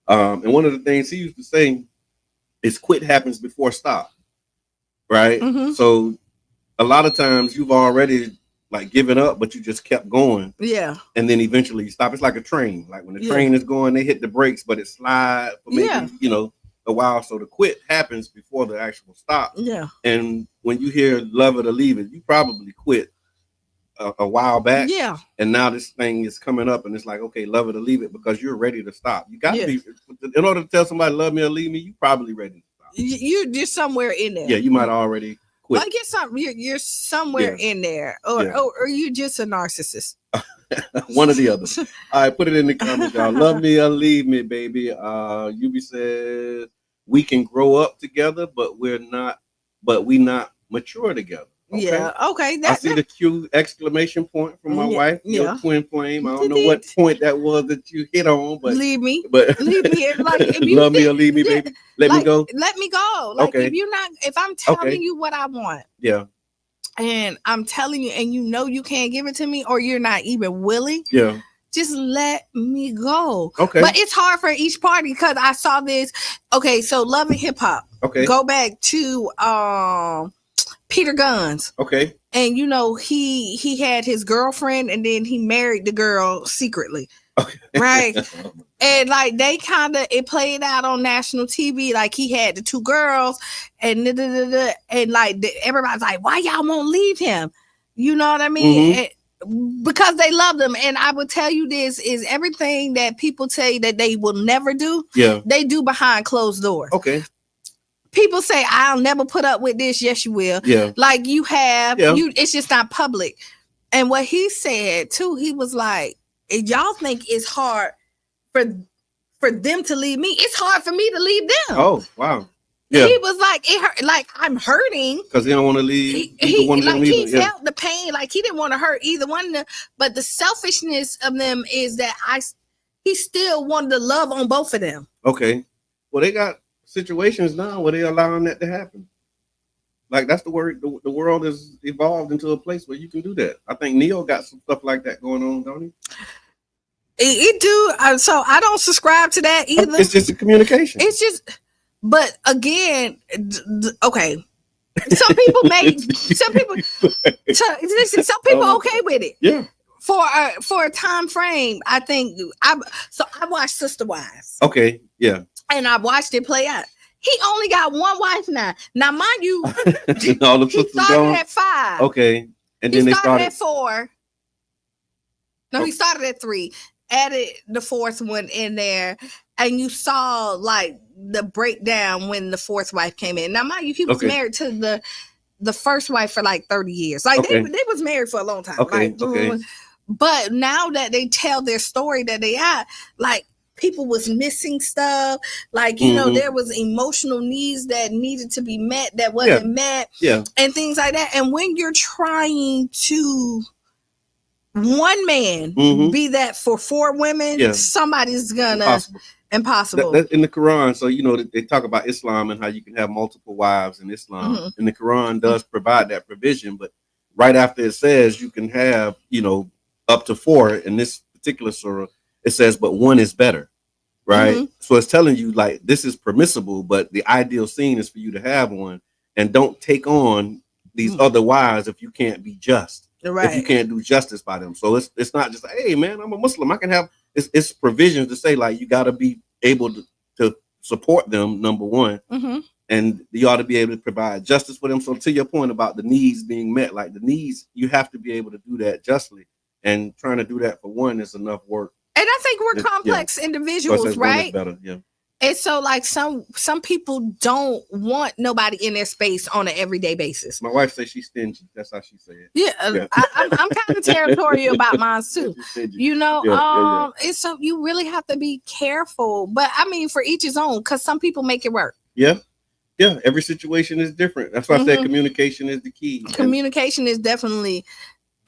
Speaker 5: And one of the things he used to say is quit happens before stop. Right. So a lot of times you've already like given up, but you just kept going.
Speaker 6: Yeah.
Speaker 5: And then eventually you stop. It's like a train. Like when the train is going, they hit the brakes, but it slides for maybe, a while. So the quit happens before the actual stop.
Speaker 6: Yeah.
Speaker 5: And when you hear love it or leave it, you probably quit a while back.
Speaker 6: Yeah.
Speaker 5: And now this thing is coming up and it's like, okay, love it or leave it, because you're ready to stop. You got to be, in order to tell somebody love me or leave me, you probably ready to stop.
Speaker 6: You're somewhere in there.
Speaker 5: Yeah, you might already quit.
Speaker 6: Like you're somewhere in there, or you just a narcissist.
Speaker 5: One or the other. All right, put it in the comments, y'all. Love me or leave me, baby. Yubi says we can grow up together, but we not mature together. Okay?
Speaker 6: Yeah, okay.
Speaker 5: I see the Q exclamation point from my wife, your twin flame. I don't know what point that was that you hit on, but
Speaker 6: leave me.
Speaker 5: But
Speaker 6: leave me. Like, if you
Speaker 5: love me or leave me, baby. Let me go.
Speaker 6: Let me go. Like if I'm telling you what I want.
Speaker 5: Yeah.
Speaker 6: And I'm telling you, and you can't give it to me, or you're not even willing.
Speaker 5: Yeah.
Speaker 6: Just let me go.
Speaker 5: Okay.
Speaker 6: But it's hard for each party because I saw this. Okay, so Love and Hip Hop.
Speaker 5: Okay.
Speaker 6: Go back to Peter Guns.
Speaker 5: Okay.
Speaker 6: And he had his girlfriend, and then he married the girl secretly.
Speaker 5: Okay.
Speaker 6: Right. And like it played out on national TV, like he had the two girls, and like everybody's like, why y'all won't leave him? You know what I mean? Because they love them. And I would tell you this is everything that people say that they will never do.
Speaker 5: Yeah.
Speaker 6: They do behind closed doors.
Speaker 5: Okay.
Speaker 6: People say, I'll never put up with this. Yes, you will.
Speaker 5: Yeah.
Speaker 6: Like you have, it's just not public. And what he said too, he was like, if y'all think it's hard for them to leave me, it's hard for me to leave them.
Speaker 5: Oh, wow. Yeah.
Speaker 6: He was like, it hurt, like I'm hurting.
Speaker 5: Because he don't want to leave.
Speaker 6: He felt the pain, like he didn't want to hurt either one of them. But the selfishness of them is that he still wanted to love on both of them.
Speaker 5: Okay. Well, they got situations now where they're allowing that to happen. Like that's the word. The world has evolved into a place where you can do that. I think Neo got some stuff like that going on, don't he?
Speaker 6: It do. So I don't subscribe to that either.
Speaker 5: It's just a communication.
Speaker 6: It's just, but again, okay. Some people some people okay with it.
Speaker 5: Yeah.
Speaker 6: For a time frame, I think I watched Sister Wives.
Speaker 5: Okay. Yeah.
Speaker 6: And I watched it play out. He only got one wife now. Now, mind you,
Speaker 5: all the
Speaker 6: he started at 5.
Speaker 5: Okay. And then
Speaker 6: he
Speaker 5: they
Speaker 6: started at 4. No, he started at 3. Added the 4th one in there. And you saw like the breakdown when the 4th wife came in. Now, mind you, he was married to the first wife for like 30 years. Like they was married for a long time.
Speaker 5: Okay.
Speaker 6: Like,
Speaker 5: okay.
Speaker 6: But now that they tell their story that they had, like, people was missing stuff, like there was emotional needs that needed to be met that wasn't met, and things like that. And when you're trying to one man be that for 4 women, somebody's gonna impossible.
Speaker 5: That's in the Quran. So they talk about Islam and how you can have multiple wives in Islam, and the Quran does provide that provision. But right after it says you can have up to 4 in this particular surah. It says, but one is better, right? So it's telling you like this is permissible, but the ideal scene is for you to have one, and don't take on these other wives if you can't be just, if you can't do justice by them. So it's not just hey man, I'm a Muslim, I can have it's provisions to say like you got to be able to support them, number one, and you ought to be able to provide justice for them. So to your point about the needs being met, like the needs, you have to be able to do that justly, and trying to do that for one is enough work.
Speaker 6: And I think we're complex individuals, right?
Speaker 5: Better, yeah.
Speaker 6: And so, like some people don't want nobody in their space on an everyday basis.
Speaker 5: My wife says she's stingy. That's how she said it.
Speaker 6: Yeah. I'm kind of territorial about mine too. And so you really have to be careful. But I mean, for each his own, because some people make it work.
Speaker 5: Yeah. Yeah. Every situation is different. That's why I said communication is the key.
Speaker 6: Communication is definitely.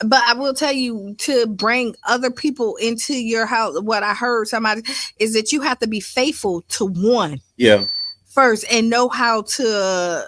Speaker 6: But I will tell you, to bring other people into your house, what I heard somebody is that you have to be faithful to one
Speaker 5: Yeah.
Speaker 6: first and know how to,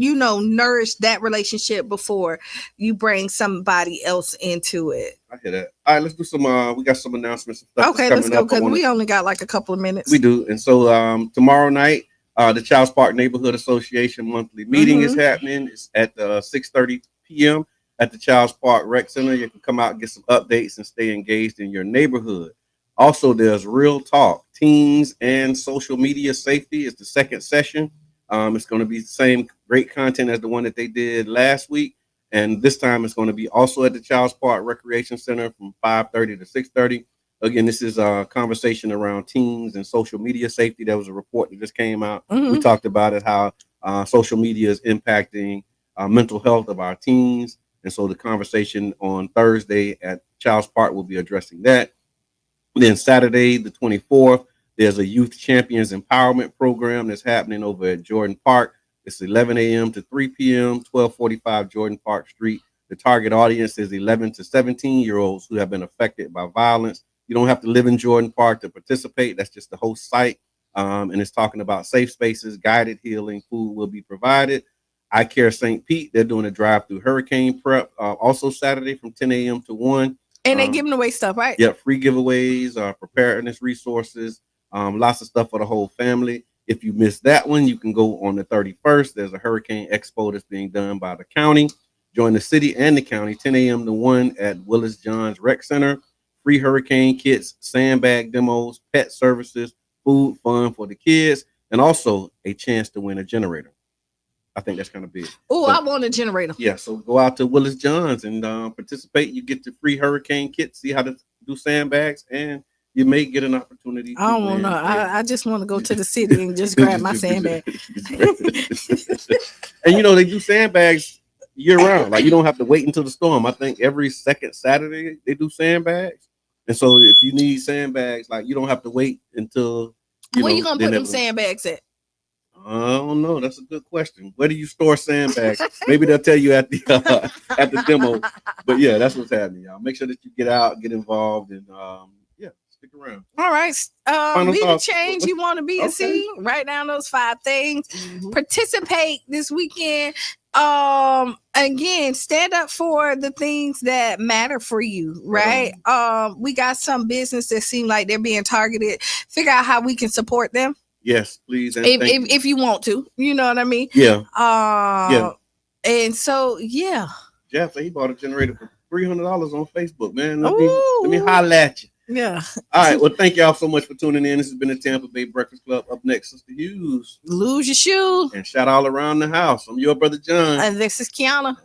Speaker 6: nourish that relationship before you bring somebody else into it.
Speaker 5: I hear that. All right, let's do some. We got some announcements and stuff.
Speaker 6: Okay,
Speaker 5: that's
Speaker 6: let's
Speaker 5: coming
Speaker 6: go,
Speaker 5: up.
Speaker 6: because we only got like a couple of minutes.
Speaker 5: We do. And so tomorrow night, the Childs Park Neighborhood Association monthly meeting is happening. It's at 6:30 p.m. at the Childs Park Rec Center. You can come out and get some updates and stay engaged in your neighborhood. Also, there's Real Talk, Teens and Social Media Safety. It's the second session. It's going to be the same great content as the one that they did last week. And this time it's going to be also at the Childs Park Recreation Center from 5:30 to 6:30. Again, this is a conversation around teens and social media safety. There was a report that just came out. We talked about it, how social media is impacting mental health of our teens. And so the conversation on Thursday at Childs Park will be addressing that. Then Saturday, the 24th, there's a Youth Champions Empowerment Program that's happening over at Jordan Park. It's 11 a.m. to 3 p.m., 1245 Jordan Park Street. The target audience is 11 to 17-year-olds who have been affected by violence. You don't have to live in Jordan Park to participate. That's just the host site. And it's talking about safe spaces, guided healing, food will be provided. I Care St. Pete, they're doing a drive-through hurricane prep, also Saturday from 10 a.m. to 1.
Speaker 6: And they're giving away stuff, right?
Speaker 5: Yeah, free giveaways, preparedness resources, lots of stuff for the whole family. If you missed that one, you can go on the 31st. There's a hurricane expo that's being done by the county. Join the city and the county, 10 a.m. to 1 at Willis Johns Rec Center. Free hurricane kits, sandbag demos, pet services, food, fun for the kids, and also a chance to win a generator. I think that's kind of big.
Speaker 6: Oh, I want a generator.
Speaker 5: Yeah, so go out to Willis Johns and participate. You get the free hurricane kit, see how to do sandbags, and you may get an opportunity.
Speaker 6: I don't want to. I just want to go to the city and just grab my sandbag.
Speaker 5: And they do sandbags year round. Like, you don't have to wait until the storm. I think every second Saturday they do sandbags. And so if you need sandbags, like, you don't have to wait until.
Speaker 6: Where you gonna put them sandbags at?
Speaker 5: I don't know. That's a good question. Where do you store sandbags? Maybe they'll tell you at the demo. But yeah, that's what's happening, y'all. Make sure that you get out, get involved, and stick around.
Speaker 6: All right. Be the change you want to be and
Speaker 5: Okay.
Speaker 6: see. Write down those 5 things. Participate this weekend. Again, stand up for the things that matter for you, right? We got some business that seem like they're being targeted. Figure out how we can support them.
Speaker 5: Yes, please. And
Speaker 6: If you want to, you know what I mean?
Speaker 5: Yeah.
Speaker 6: And so, yeah.
Speaker 5: Jeff, he bought a generator for $300 on Facebook, man. Let me holler at you.
Speaker 6: Yeah.
Speaker 5: All right. Well, thank y'all so much for tuning in. This has been the Tampa Bay Breakfast Club. Up next, Sister Hughes.
Speaker 6: Lose your shoe.
Speaker 5: And shout all around the house. I'm your brother John.
Speaker 6: And this is Kiana.